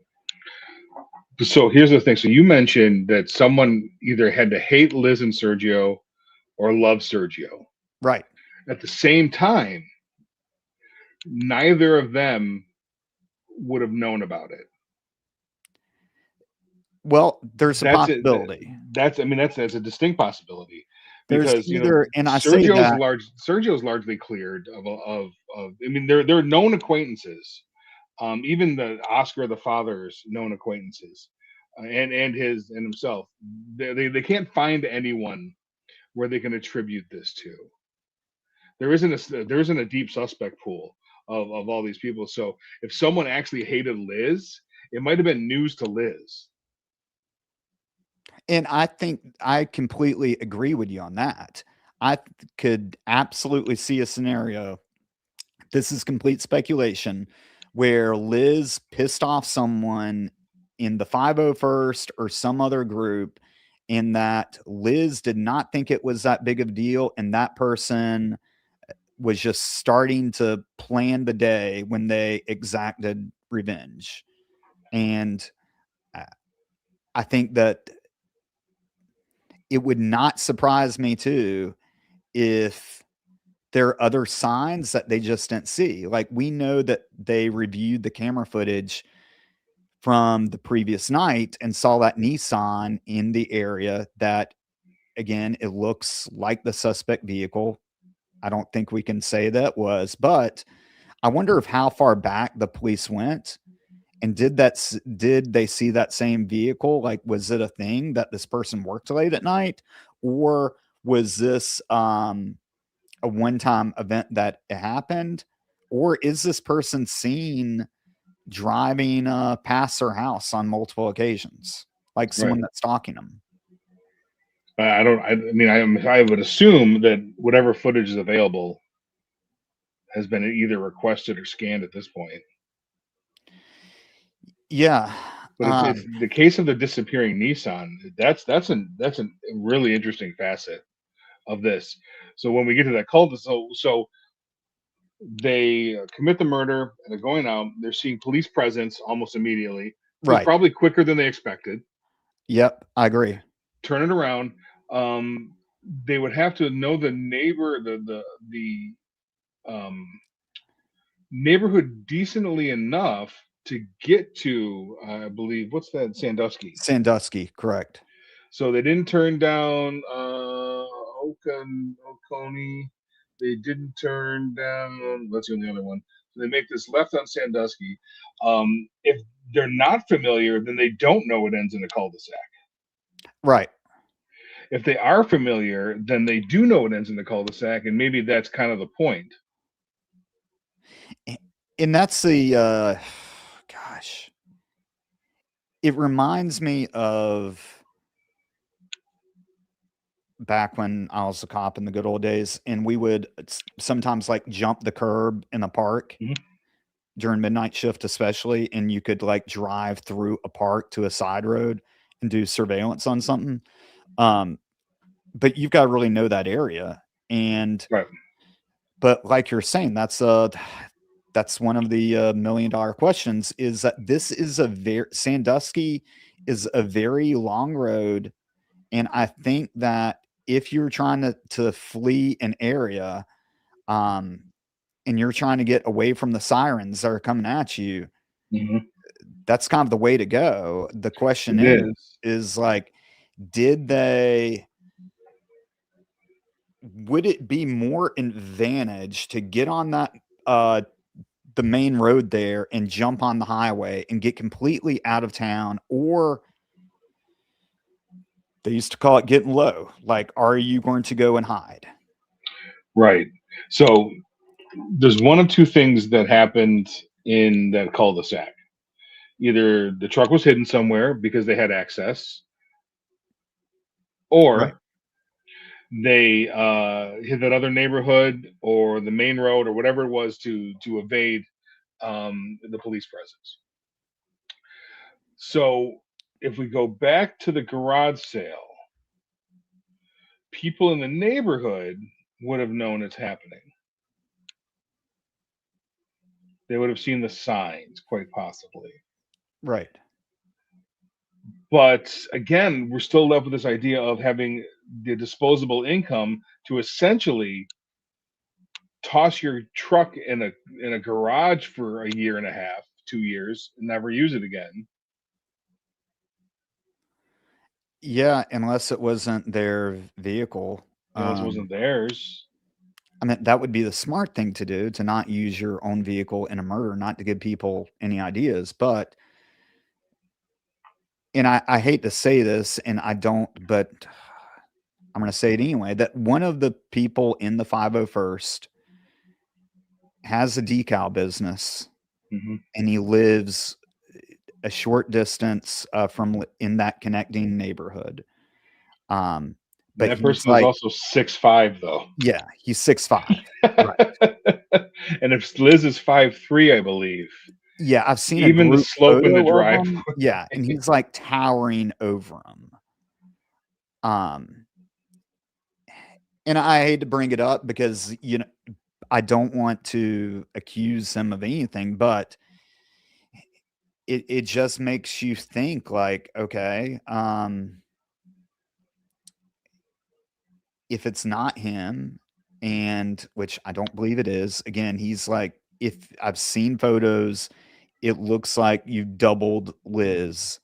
So here's the thing. So you mentioned that someone either had to hate Liz and Sergio or love Sergio. Right. At the same time, neither of them would have known about it. Well, there's a That's it. possibility. That's a distinct possibility, There's because either, and I say that, Sergio's largely cleared of. I mean, they're known acquaintances. Even the Oscar the father's known acquaintances, and himself. They can't find anyone where they can attribute this to. There isn't a deep suspect pool of all these people. So if someone actually hated Liz, it might have been news to Liz. and I think I completely agree with you on that. I could absolutely see a scenario. This is complete speculation, where Liz pissed off someone in the 501st or some other group, in that Liz did not think it was that big of a deal, and that person was just starting to plan the day when they exacted revenge. And I think that it would not surprise me too if there are other signs that they just didn't see. Like, we know that they reviewed the camera footage from the previous night and saw that Nissan in the area that, again, it looks like the suspect vehicle. I don't think we can say that was, but I wonder if how far back the police went, and did they see that same vehicle? Like, was it a thing that this person worked late at night, or was this a one-time event that it happened, or is this person seen driving past their house on multiple occasions, like someone Right. that's stalking them? I would assume that whatever footage is available has been either requested or scanned at this point. Yeah. But it's the case of the disappearing Nissan. That's a really interesting facet of this. So when we get to that cul so they commit the murder and they're going out. They're seeing police presence almost immediately. It was Right. probably quicker than they expected. Yep, I agree. Turn it around. They would have to know the neighborhood decently enough to get to, I believe, what's that, Sandusky, correct. So they didn't turn down Oconee. They didn't turn down, let's see, on the other one. So they make this left on Sandusky. If they're not familiar, then they don't know it ends in a cul-de-sac. Right. If they are familiar, then they do know it ends in the cul-de-sac, and maybe that's kind of the point. And that's the gosh. It reminds me of back when I was a cop in the good old days, and we would sometimes like jump the curb in the park during midnight shift, especially, and you could like drive through a park to a side road and do surveillance on something. But you've got to really know that area. And Right. but like you're saying, that's one of the $1 million questions, is that this is Sandusky is a very long road. And I think that if you're trying to flee an area, and you're trying to get away from the sirens that are coming at you, that's kind of the way to go. The question is like, would it be more advantage to get on that the main road there and jump on the highway and get completely out of town, or They used to call it getting low. Like, are you going to go and hide? Right. So there's one of two things that happened in that cul-de-sac. Either the truck was hidden somewhere because they had access, Right. or they hit that other neighborhood or the main road or whatever it was to evade the police presence. So if we go back to the garage sale, people in the neighborhood would have known it's happening. They would have seen the signs, quite possibly. Right. But again, we're still left with this idea of having the disposable income to essentially toss your truck in a garage for a year and a half, 2 years, and never use it again. Yeah, unless it wasn't their vehicle. Unless it wasn't theirs. I mean, that would be the smart thing to do, to not use your own vehicle in a murder, not to give people any ideas. But, and I hate to say this, and I don't, but I'm going to say it anyway, that one of the people in the 501st has a decal business, Mm-hmm. and he lives a short distance from in that connecting neighborhood. But That he's person is like, also 6'5", though. yeah, he's 6'5". Right. And if Liz is 5'3", I believe. Yeah, I've seen a Even the group slope in the photo of driveway. him. Yeah, and he's like towering over him. And I hate to bring it up because, you know, I don't want to accuse him of anything, but it just makes you think like, okay, if it's not him, and which I don't believe it is, again, he's like, if I've seen photos, it looks like you doubled Liz.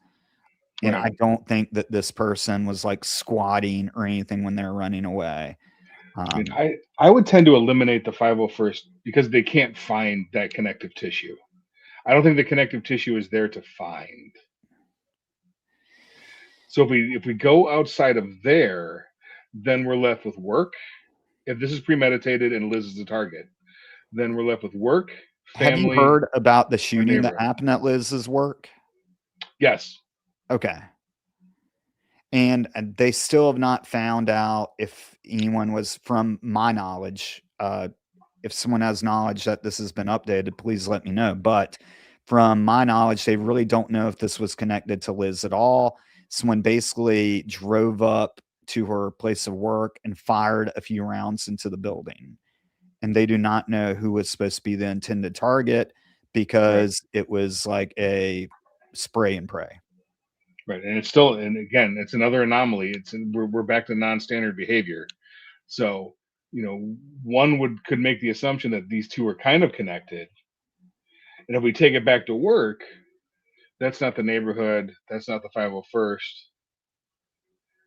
And Right. I don't think that this person was like squatting or anything when they're running away. I would tend to eliminate the 501st because they can't find that connective tissue. I don't think the connective tissue is there to find. So if we go outside of there, then we're left with work. If this is premeditated and Liz is the target, then we're left with work, Have you family, heard about the or shooting that neighborhood. happened at Liz's work? Yes. Okay. And they still have not found out if anyone was, from my knowledge, if someone has knowledge that this has been updated, please let me know. But from my knowledge, they really don't know if this was connected to Liz at all. Someone basically drove up to her place of work and fired a few rounds into the building. And they do not know who was supposed to be the intended target because it was like a spray and pray. Right. And it's still, and again, it's another anomaly. We're back to non-standard behavior. So, one could make the assumption that these two are kind of connected. And if we take it back to work, that's not the neighborhood, that's not the 501st,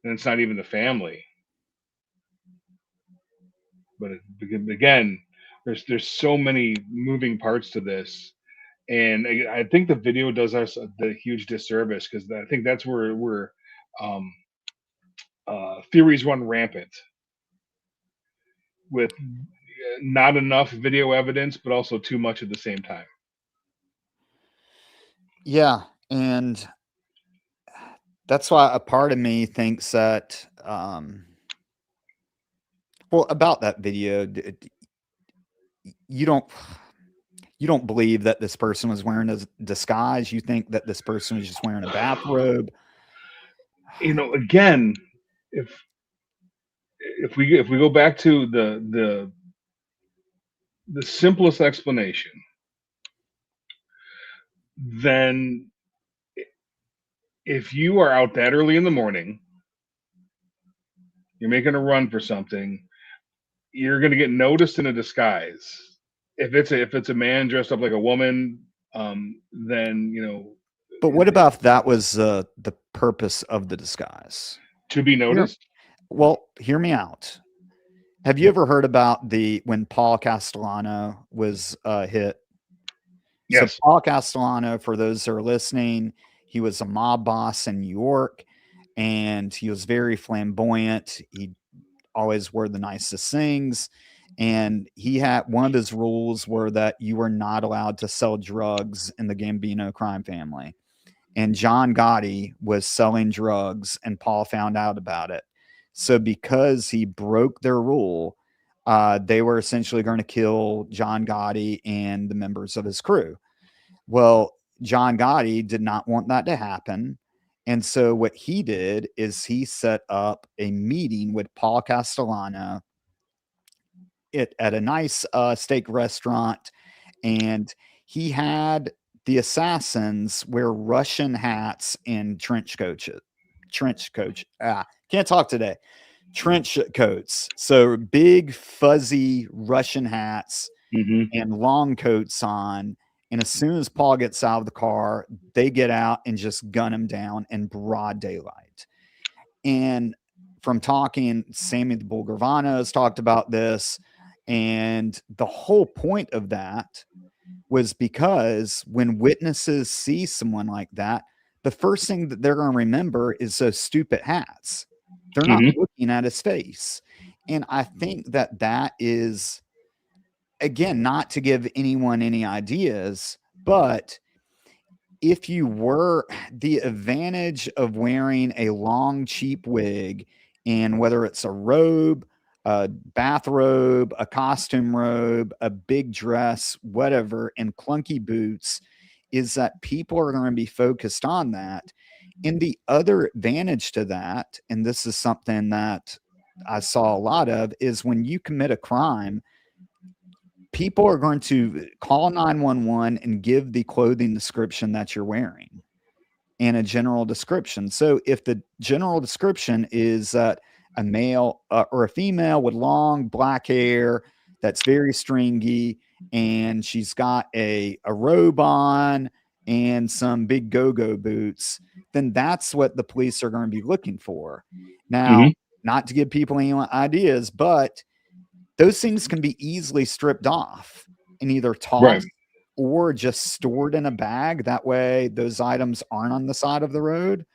and it's not even the family. But again, there's so many moving parts to this, and I think the video does us the huge disservice because I think that's where theories run rampant with not enough video evidence, but also too much at the same time. Yeah, and that's why a part of me thinks that, well, about that video, you don't believe that this person was wearing a disguise. You think that this person was just wearing a bathrobe. Again, if we go back to the simplest explanation, then if you are out that early in the morning, you're making a run for something, you're going to get noticed in a disguise. If it's a man dressed up like a woman, then But what about if that was the purpose of the disguise? to be noticed. Well, hear me out. Have you ever heard about when Paul Castellano was hit? Yes. So Paul Castellano, for those that are listening, he was a mob boss in New York, and he was very flamboyant. He always wore the nicest things. And he had one of his rules were that you were not allowed to sell drugs in the Gambino crime family. And John Gotti was selling drugs, and Paul found out about it. So because he broke their rule, they were essentially going to kill John Gotti and the members of his crew. Well, John Gotti did not want that to happen. And so what he did is he set up a meeting with Paul Castellano at a nice steak restaurant, and he had the assassins wear Russian hats and trench coats. Can't talk today. Trench coats. So big fuzzy Russian hats and long coats on. And as soon as Paul gets out of the car, they get out and just gun him down in broad daylight. And from talking, Sammy the Bull Gravano has talked about this. And the whole point of that was because when witnesses see someone like that, the first thing that they're going to remember is those stupid hats. They're not looking at his face. And I think that that is, again, not to give anyone any ideas, but if you were the advantage of wearing a long, cheap wig, and whether it's a robe, a bathrobe, a costume robe, a big dress, whatever, and clunky boots, is that people are going to be focused on that. And the other advantage to that, and this is something that I saw a lot of, is when you commit a crime, people are going to call 911 and give the clothing description that you're wearing and a general description. So if the general description is that a male or a female with long black hair that's very stringy, and she's got a robe on and some big go-go boots, then that's what the police are going to be looking for. Now, not to give people any ideas, but those things can be easily stripped off and either tossed or just stored in a bag. That way those items aren't on the side of the road.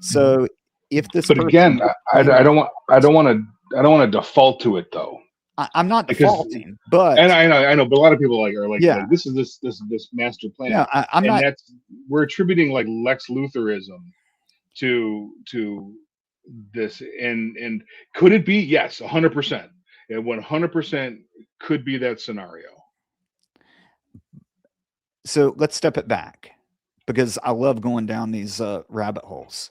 So if this, but again, I don't want to default to it though. I'm not defaulting, but and I know, but a lot of people are like this is this master plan. Yeah, I'm not. We're attributing like Lex Lutherism to this, and could it be? Yes, 100%. It 100% could be that scenario. So let's step it back, because I love going down these rabbit holes.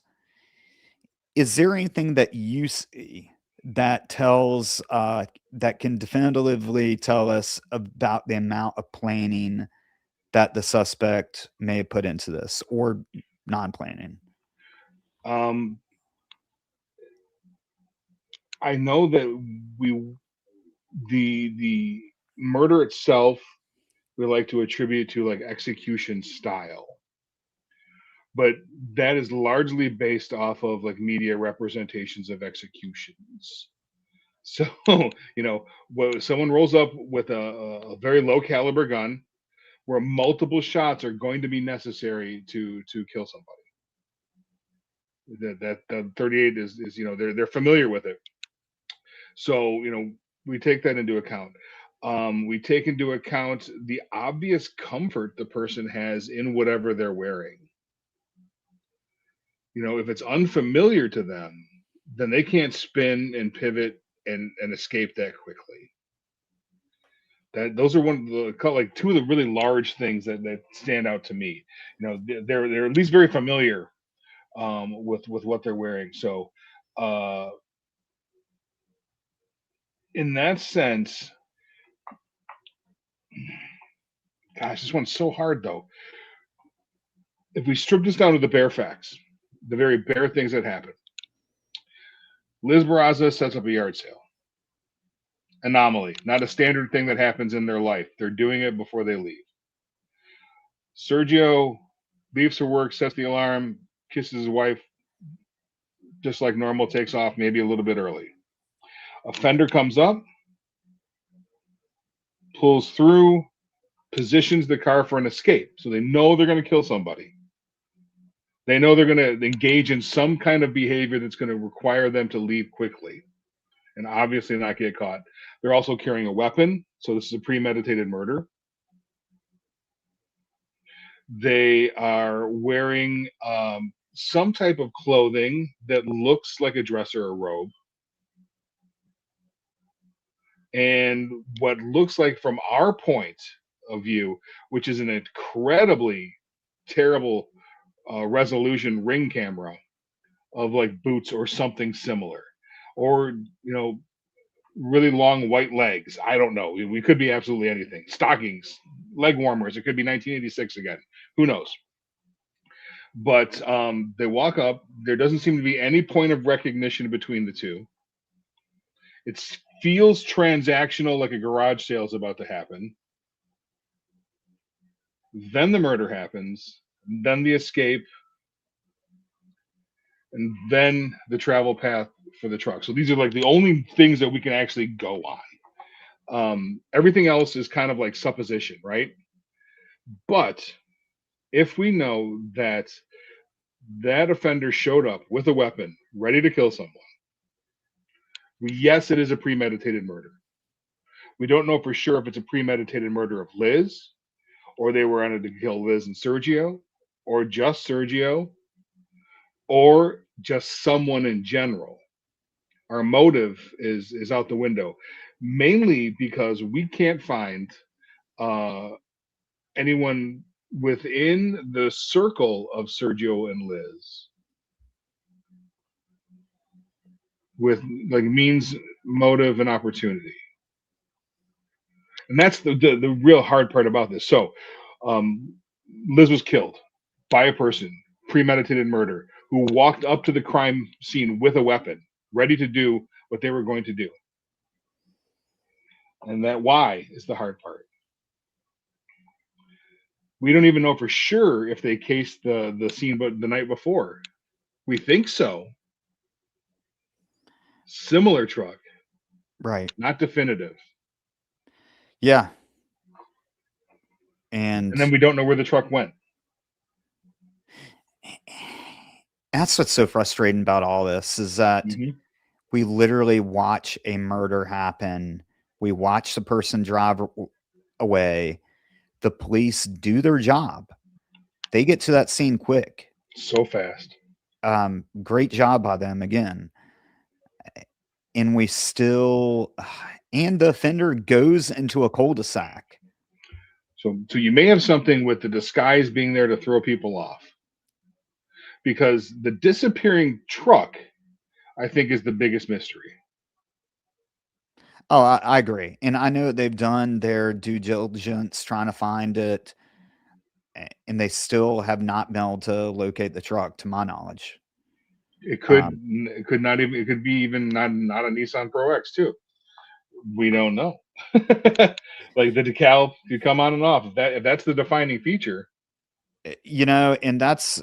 Is there anything that you see that tells that can definitively tell us about the amount of planning that the suspect may have put into this, or non-planning? I know that the murder itself, we like to attribute to like execution style, but that is largely based off of like media representations of executions. So, someone rolls up with a very low caliber gun where multiple shots are going to be necessary to kill somebody. That 38 is they're familiar with it. So, we take that into account. We take into account the obvious comfort the person has in whatever they're wearing. If it's unfamiliar to them, then they can't spin and pivot and escape that quickly. Those are one of the like two of the really large things that stand out to me. They're at least very familiar with what they're wearing. So in that sense, gosh, this one's so hard though. If we strip this down to the bare facts, the very bare things that happen, Liz Barraza sets up a yard sale. Anomaly, not a standard thing that happens in their life. They're doing it before they leave. Sergio leaves for work, sets the alarm, kisses his wife, just like normal, takes off maybe a little bit early. Offender comes up, pulls through, positions the car for an escape. So they know they're going to kill somebody. They know they're going to engage in some kind of behavior that's going to require them to leave quickly and obviously not get caught. They're also carrying a weapon, so this is a premeditated murder. They are wearing some type of clothing that looks like a dress or a robe. And what looks like, from our point of view, which is an incredibly terrible resolution ring camera of like boots or something similar, or really long white legs. I don't know. We could be absolutely anything. Stockings, leg warmers. It could be 1986 again. Who knows? But they walk up. There doesn't seem to be any point of recognition between the two. It feels transactional, like a garage sale is about to happen. Then the murder happens. Then the escape. And then the travel path for the truck. So these are like the only things that we can actually go on. Everything else is kind of like supposition, right? But if we know that that offender showed up with a weapon, ready to kill someone, yes, it is a premeditated murder. We don't know for sure if it's a premeditated murder of Liz, or they were on it to kill Liz and Sergio, or just Sergio, or just someone in general. Our motive is out the window, mainly because we can't find anyone within the circle of Sergio and Liz with like means, motive, and opportunity. And that's the real hard part about this. So Liz was killed by a person, premeditated murder, who walked up to the crime scene with a weapon, ready to do what they were going to do. And that why is the hard part. We don't even know for sure if they cased the scene but the night before. We think so. Similar truck. Right. Not definitive. Yeah. And then we don't know where the truck went. That's what's so frustrating about all this, is that we literally watch a murder happen. We watch the person drive away. The police do their job. They get to that scene quick. So fast. Great job by them again. And we still, and the offender goes into a cul-de-sac. So you may have something with the disguise being there to throw people off. Because the disappearing truck, I think, is the biggest mystery. Oh, I agree. And I know they've done their due diligence trying to find it, and they still have not been able to locate the truck, to my knowledge. It could not even, it could be even not a Nissan Pro X too. We don't know. Like the decal could come on and off. If that's the defining feature. And that's,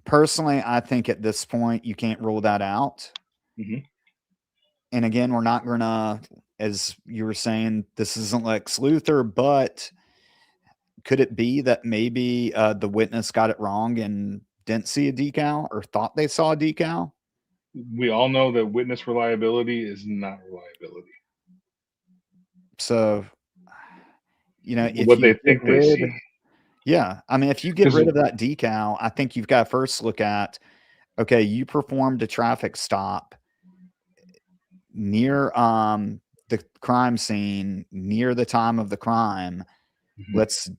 personally, I think at this point, you can't rule that out. And again, we're not going to, as you were saying, this isn't Lex Luthor, but could it be that maybe the witness got it wrong and didn't see a decal, or thought they saw a decal? We all know that witness reliability is not reliability. So, if what you they think they see. Yeah. I mean, if you get rid of that decal, I think you've got to first look at, okay, you performed a traffic stop near the crime scene, near the time of the crime. Let's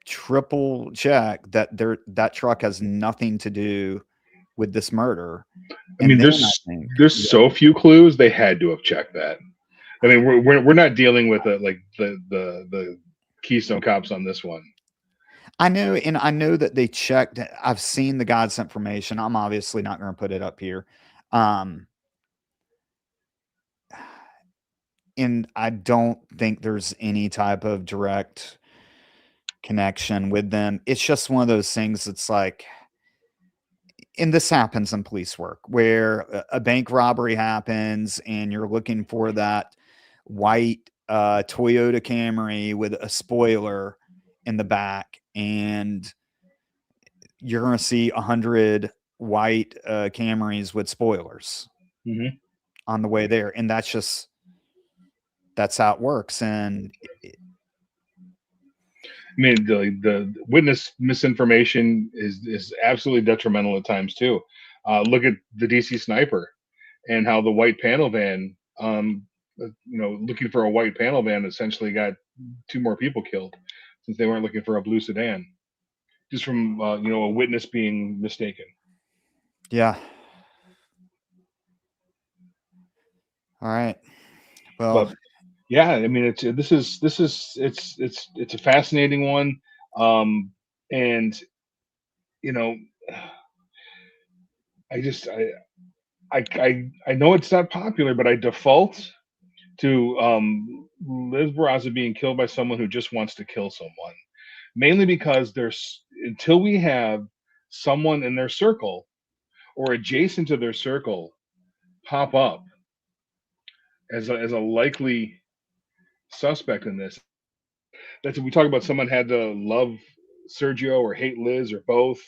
triple check that that truck has nothing to do with this murder. I mean, there's so few clues. They had to have checked that. I mean, we're not dealing with like the Keystone Cops on this one. I know, and I know that they checked. I've seen the God's information. I'm obviously not going to put it up here. And I don't think there's any type of direct connection with them. It's just one of those things that's like, and this happens in police work, where a bank robbery happens and you're looking for that white Toyota Camry with a spoiler in the back, and you're going to see 100 white Camrys with spoilers Hmm. on the way there. And that's how it works. And I mean, the witness misinformation is absolutely detrimental at times too. Look at the DC sniper and how the white panel van, looking for a white panel van, essentially got two more people killed since they weren't looking for a blue sedan, just from a witness being mistaken. yeah. All right. Well, But yeah, I mean, it's a fascinating one, and you know, I just I know it's not popular, but I default to Liz Barraza being killed by someone who just wants to kill someone, mainly because there's until we have someone in their circle or adjacent to their circle pop up as a likely suspect in this. That's if we talk about someone had to love Sergio or hate Liz or both.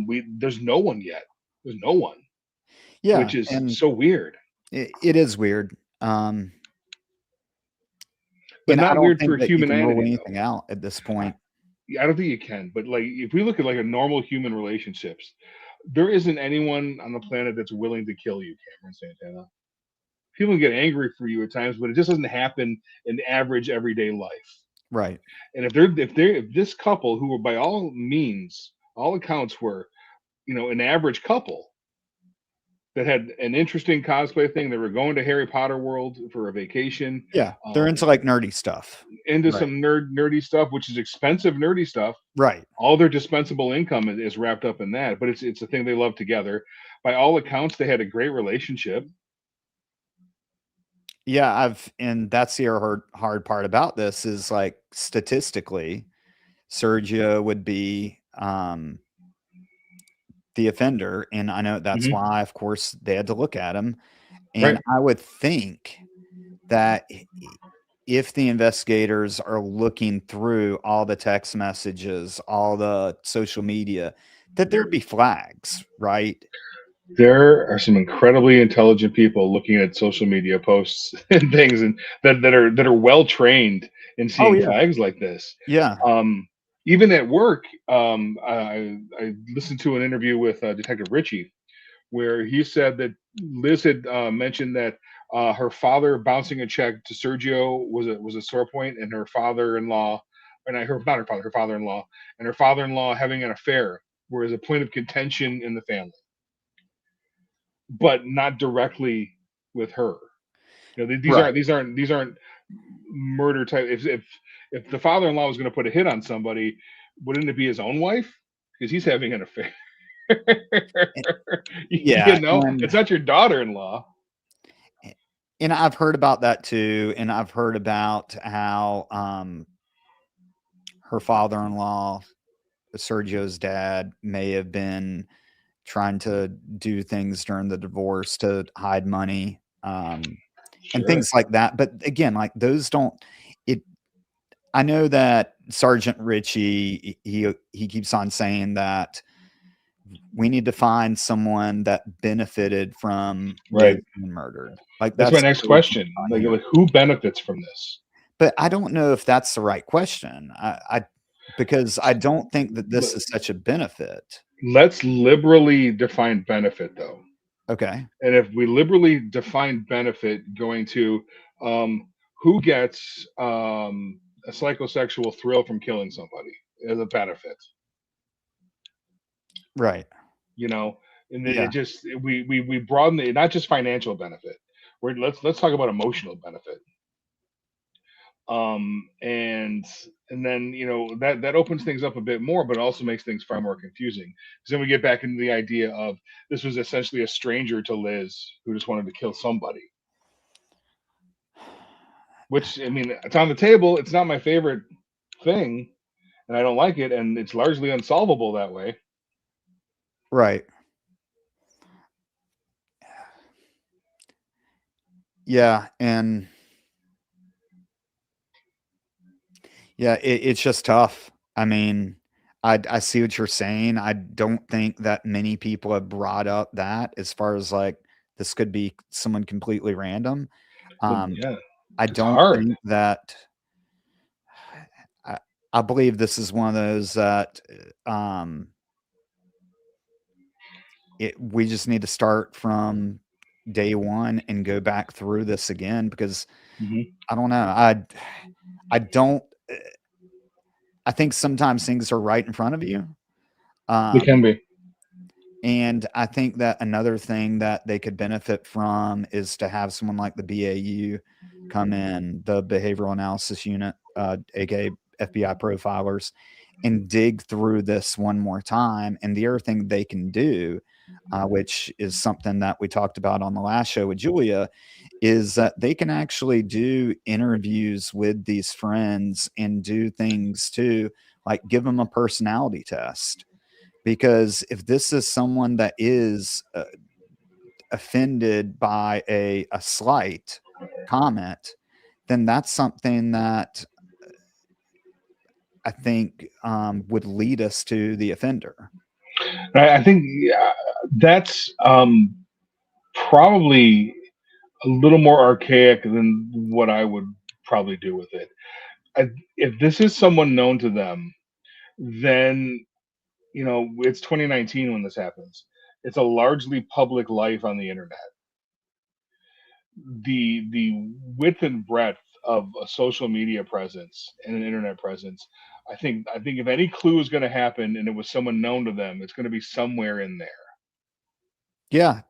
We There's no one yet. There's no one, yeah. which is And so weird, it is weird. but And I not don't weird think for that you can rule humanity though. anything out at this point. I don't think you can, but like if we look at like a normal human relationships, there isn't anyone on the planet that's willing to kill you, Cameron Santana. People get angry for you at times, but it just doesn't happen in average everyday life. Right. And if this couple, who were by all means, all accounts were, an average couple that had an interesting cosplay thing, they were going to Harry Potter World for a vacation, Yeah. They're um, into like nerdy stuff. into Right. some nerdy stuff, which is expensive nerdy stuff. Right. All their dispensable income is wrapped up in that, but it's a thing they love together. By all accounts, they had a great relationship. Yeah. And that's the hard part about this is like statistically, Sergio would be the offender. And I know that's Hmm. why, of course, they had to look at him. And Right. I would think that if the investigators are looking through all the text messages, all the social media, that there'd be flags, right? There are some incredibly intelligent people looking at social media posts and things, and that are well trained in Oh seeing yeah. flags like this. Yeah. Um, Even at work, I listened to an interview with Detective Ritchie where he said that Liz had mentioned that her father bouncing a check to Sergio was a sore point, and her father-in-law, and her not her father, her father-in-law, and her father-in-law having an affair was a point of contention in the family, but not directly with her. These Right. aren't murder type. If the father-in-law was going to put a hit on somebody, wouldn't it be his own wife? Because he's having an affair. Yeah. It's not your daughter-in-law. And I've heard about that too. And I've heard about how her father-in-law, Sergio's dad, may have been trying to do things during the divorce to hide money, and Sure. things like that. But again, like those don't it I know that Sergeant Ritchie, he keeps on saying that we need to find someone that benefited from Liz Right. being murdered. Like That's my that's next what we keep question. on Like, here. like who benefits from this? But I don't know if that's the right question. Because I don't think that this is such a benefit. Let's liberally define benefit, though. Okay. And if we liberally define benefit, going to who gets a psychosexual thrill from killing somebody as a benefit, Right. you know, and it Yeah. just we broaden it, not just financial benefit. Let's talk about emotional benefit. And then that opens things up a bit more, but also makes things far more confusing because then we get back into the idea of this was essentially a stranger to Liz who just wanted to kill somebody, which, I mean, it's on the table. It's not my favorite thing, and I don't like it, and it's largely unsolvable that way. Right. Yeah. And yeah, it's just tough. I mean, I see what you're saying. I don't think that many people have brought up that as far as like this could be someone completely random. But Um, yeah, I it's don't hard. think that I, I believe this is one of those that um, we just need to start from day one and go back through this again because Hmm. I don't know. I don't. I think sometimes things are right in front of you. They can Um, be. and I think that another thing that they could benefit from is to have someone like the BAU come in, the Behavioral Analysis Unit, aka FBI profilers, and dig through this one more time. And the other thing they can do, which is something that we talked about on the last show with Julia, is that they can actually do interviews with these friends and do things too, like give them a personality test. Because if this is someone that is offended by a slight comment, then that's something that I think would lead us to the offender. I think that's probably a little more archaic than what I would probably do with it. If this is someone known to them, then it's 2019 when this happens. It's a largely public life on the internet. The width and breadth of a social media presence and an internet presence. I think if any clue is going to happen and it was someone known to them, it's going to be somewhere in there. Yeah,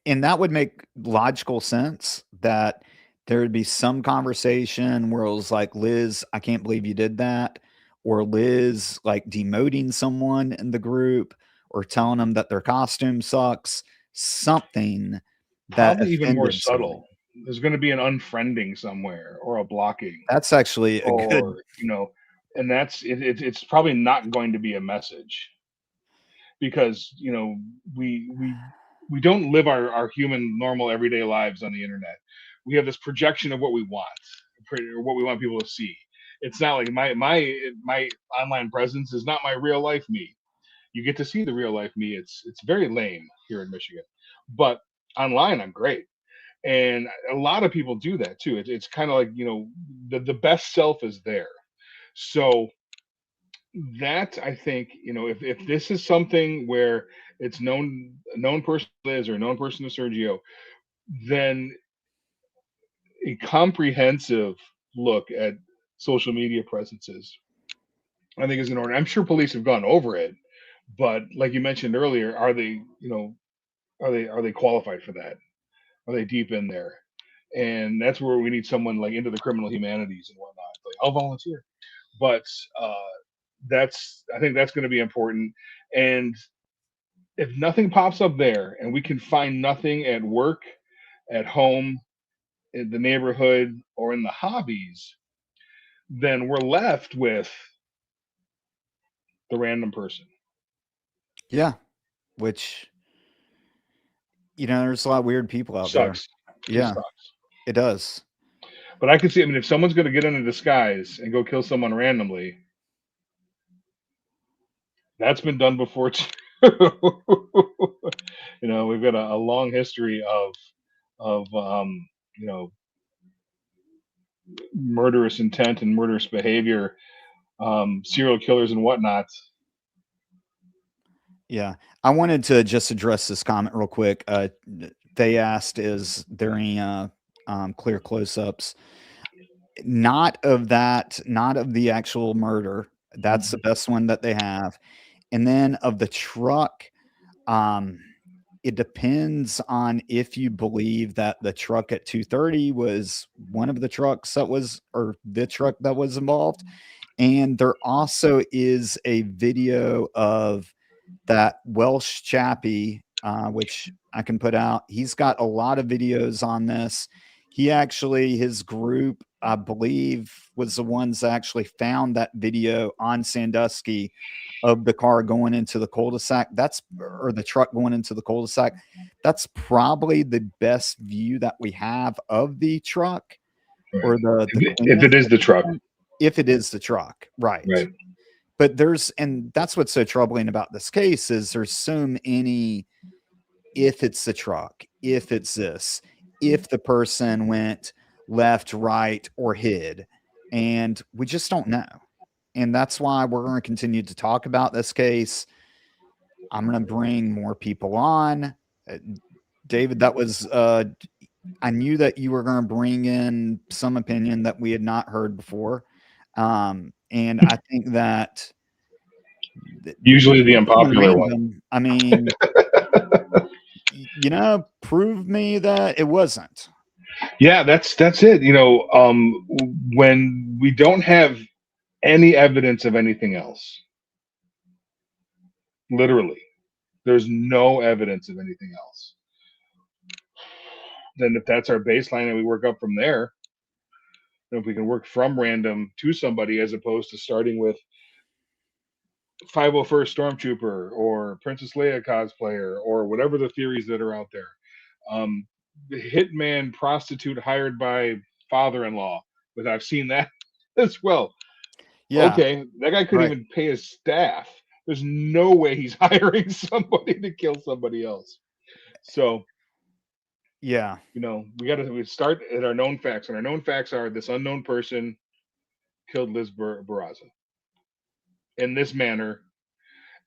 and that would make logical sense that there would be some conversation where it was like, Liz, I can't believe you did that. Or Liz, like demoting someone in the group or telling them that their costume sucks, something that Probably even more offended someone. subtle. There's going to be an unfriending somewhere or a blocking That's actually a good, or and that's it's probably not going to be a message because we don't live our human normal everyday lives on the internet. We have this projection of what we want or what we want people to see. It's not like my online presence is not my real life me. You get to see the real life me. It's very lame here in Michigan, but online I'm great, and a lot of people do that too. It's kind of like the best self is there. So that I think if this is something where it's a known person to Liz or a known person to Sergio, then a comprehensive look at social media presences I think is in order. I'm sure police have gone over it, but like you mentioned earlier, are they qualified for that? Are they deep in there? And that's where we need someone like into the criminal humanities and whatnot. Like I'll volunteer, but uh, I think that's going to be important. And if nothing pops up there, and we can find nothing at work, at home, in the neighborhood, or in the hobbies, then we're left with the random person. yeah, which, there's a lot of weird people out there. Sucks. It Yeah, sucks. it does. But I can see. I mean, if someone's going to get in a disguise and go kill someone randomly, that's been done before too. We've got a long history of you know murderous intent and murderous behavior, serial killers and whatnot. Yeah. I wanted to just address this comment real quick. They asked, is there any clear close-ups? Not of that, not of the actual murder. That's the best one that they have. And then of the truck, um, it depends on if you believe that the truck at 2:30 was one of the trucks that was, or the truck that was involved. And there also is a video of that Welsh chappie, which I can put out. He's got a lot of videos on this. He actually, his group, I believe, was the ones that actually found that video on Sandusky of the car going into the cul-de-sac. Or the truck going into the cul-de-sac. That's probably the best view that we have of the truck Right. or the If cleanest it is the at this truck, point, if it is the truck, right? right? But and that's what's so troubling about this case is there's so many, if it's the truck, if it's this, if the person went left, right, or hid, and we just don't know. And that's why we're going to continue to talk about this case. I'm going to bring more people on. David, that was, I knew that you were going to bring in some opinion that we had not heard before. And I think that Usually the unpopular one. random, I mean, prove me that it wasn't. Yeah, that's it. When we don't have any evidence of anything else, literally, there's no evidence of anything else. Then if that's our baseline and we work up from there, if we can work from random to somebody as opposed to starting with 501st Stormtrooper or Princess Leia cosplayer or whatever the theories that are out there. The hitman prostitute hired by father-in-law, but I've seen that as well. Yeah. Okay, that guy couldn't even pay his staff. There's no way he's hiring somebody to kill somebody else. So, yeah, we start at our known facts, and our known facts are this unknown person killed Liz Barraza in this manner,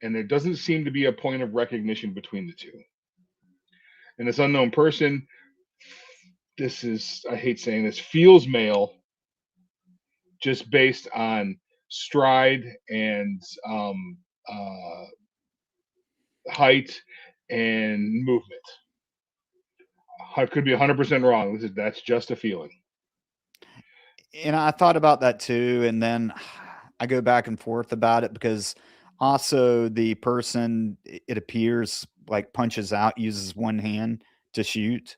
and there doesn't seem to be a point of recognition between the two. And this unknown person, this is, I hate saying this, feels male just based on stride and height and movement. I could be 100% wrong. That's just a feeling. And I thought about that too, and then I go back and forth about it because also the person, it appears like punches out, uses one hand to shoot,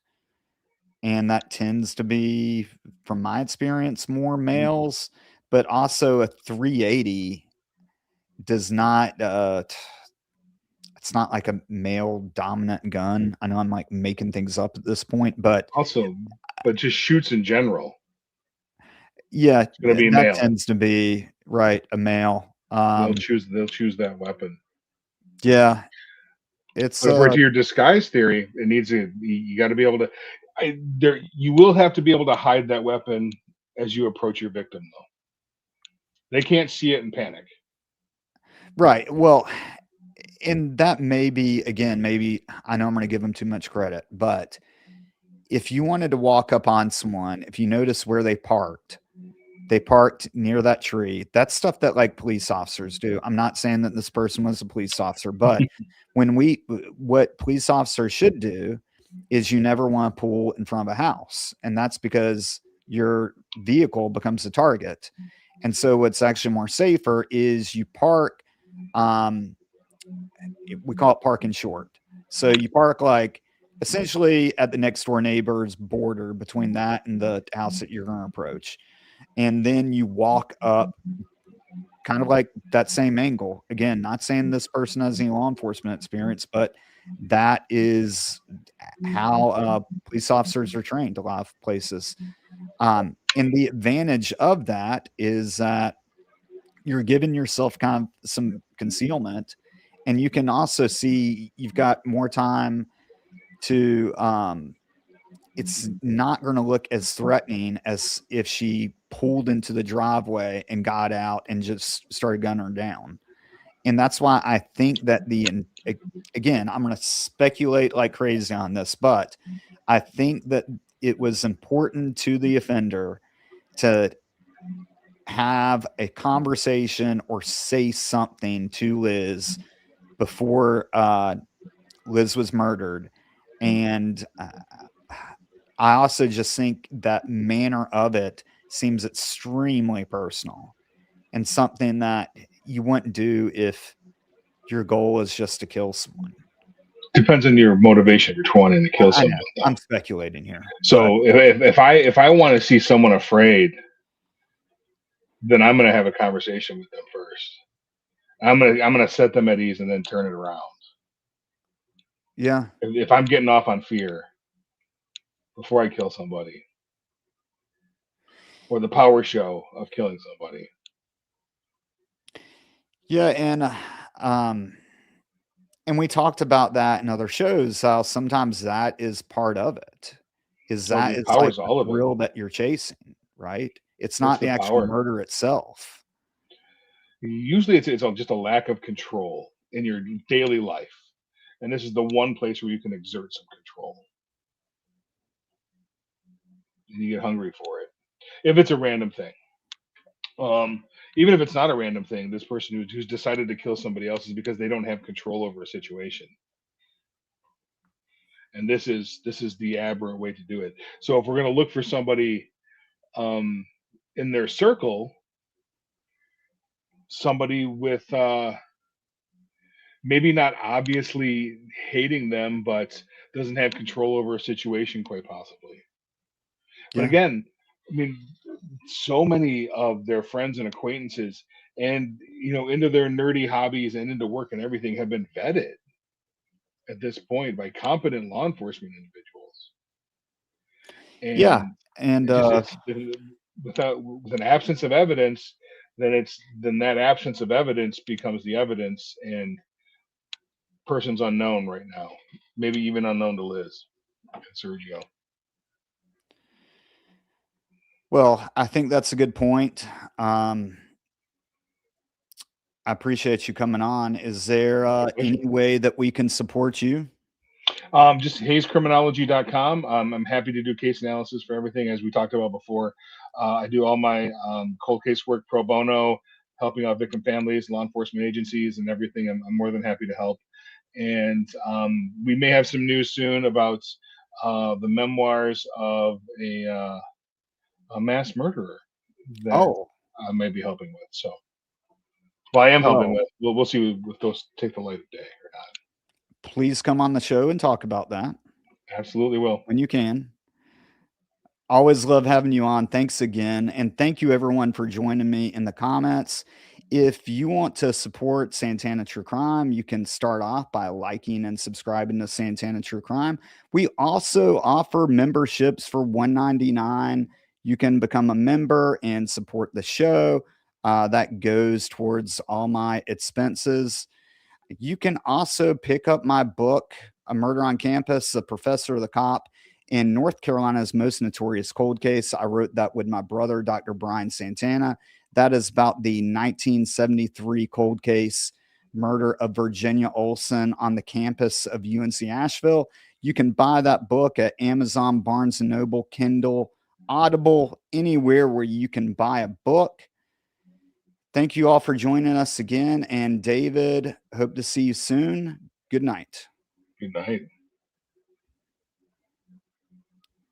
and that tends to be, from my experience, more males. But also a 380 does not. It's not like a male dominant gun. I know I'm like making things up at this point, but just shoots in general. Yeah, it's gonna be that male. tends to be right, a male. They'll choose that weapon. Yeah, it's but to your disguise theory, it needs you got to be able to. You will have to be able to hide that weapon as you approach your victim, though. They can't see it and panic. Right. Well, and that may be, again, maybe I know I'm going to give them too much credit, but if you wanted to walk up on someone, if you notice where they parked near that tree. That's stuff that like police officers do. I'm not saying that this person was a police officer, but what police officers should do is you never want to pull in front of a house. And that's because your vehicle becomes a target. And so what's actually more safer is you park, we call it parking short. So you park like essentially at the next door neighbor's border between that and the house that you're going to approach. And then you walk up kind of like that same angle. Again, not saying this person has any law enforcement experience, but that is how police officers are trained a lot of places. And the advantage of that is that you're giving yourself kind of some concealment, and you can also see you've got more time to it's not going to look as threatening as if she pulled into the driveway and got out and just started gunning her down. And that's why I think that again, I'm going to speculate like crazy on this, but I think that it was important to the offender to have a conversation or say something to Liz before Liz was murdered. And I also just think that manner of it seems extremely personal and something that you wouldn't do if your goal is just to kill someone. Depends on your motivation. You're wanting to kill someone. I'm speculating here. So if I want to see someone afraid, then I'm going to have a conversation with them first. I'm going to set them at ease and then turn it around. Yeah. If I'm getting off on fear before I kill somebody, or the power show of killing somebody. Yeah, and we talked about that in other shows, how sometimes that is part of it. Oh, That the is power like is the all of it. thrill that you're chasing, right? It's It's not the the actual power. murder itself. Usually, it's just a lack of control in your daily life, and this is the one place where you can exert some control, and you get hungry for it. If it's a random thing, um, even if it's not a random thing, this person who's decided to kill somebody else is because they don't have control over a situation, and this is the aberrant way to do it. So if we're going to look for somebody um, in their circle, somebody with maybe not obviously hating them, but doesn't have control over a situation, quite possibly. But Yeah. again, I mean, so many of their friends and acquaintances, and into their nerdy hobbies and into work and everything, have been vetted at this point by competent law enforcement individuals, Yeah, and and, it just it's without with an absence of evidence, then that absence of evidence becomes the evidence, and person's unknown right now, maybe even unknown to Liz and Sergio. well, I think that's a good point. Um, I appreciate you coming on. Is there, My pleasure. any way that we can support you? Just hayescriminology.com. I'm happy to do case analysis for everything, as we talked about before. I do all my cold case work pro bono, helping out victim families, law enforcement agencies, and everything. I'm more than happy to help. And we may have some news soon about the memoirs of a mass murderer that Oh, I may be helping with. So, well, I am helping well, with. We'll see if those take the light of day or not. please come on the show and talk about that Absolutely will. when you can. Always love having you on. Thanks again. And thank you, everyone, for joining me in the comments. If you want to support Santana True Crime, you can start off by liking and subscribing to Santana True Crime. We also offer memberships for $1.99. You can become a member and support the show. That goes towards all my expenses. You can also pick up my book, A Murder on Campus, The Professor, the Cop, in North Carolina's Most Notorious Cold Case. I wrote that with my brother, Dr. Brian Santana. That is about the 1973 cold case, murder of Virginia Olson on the campus of UNC Asheville. You can buy that book at Amazon, Barnes & Noble, Kindle, Audible, anywhere where you can buy a book. Thank you all for joining us again. And David, hope to see you soon. Good night. Good night.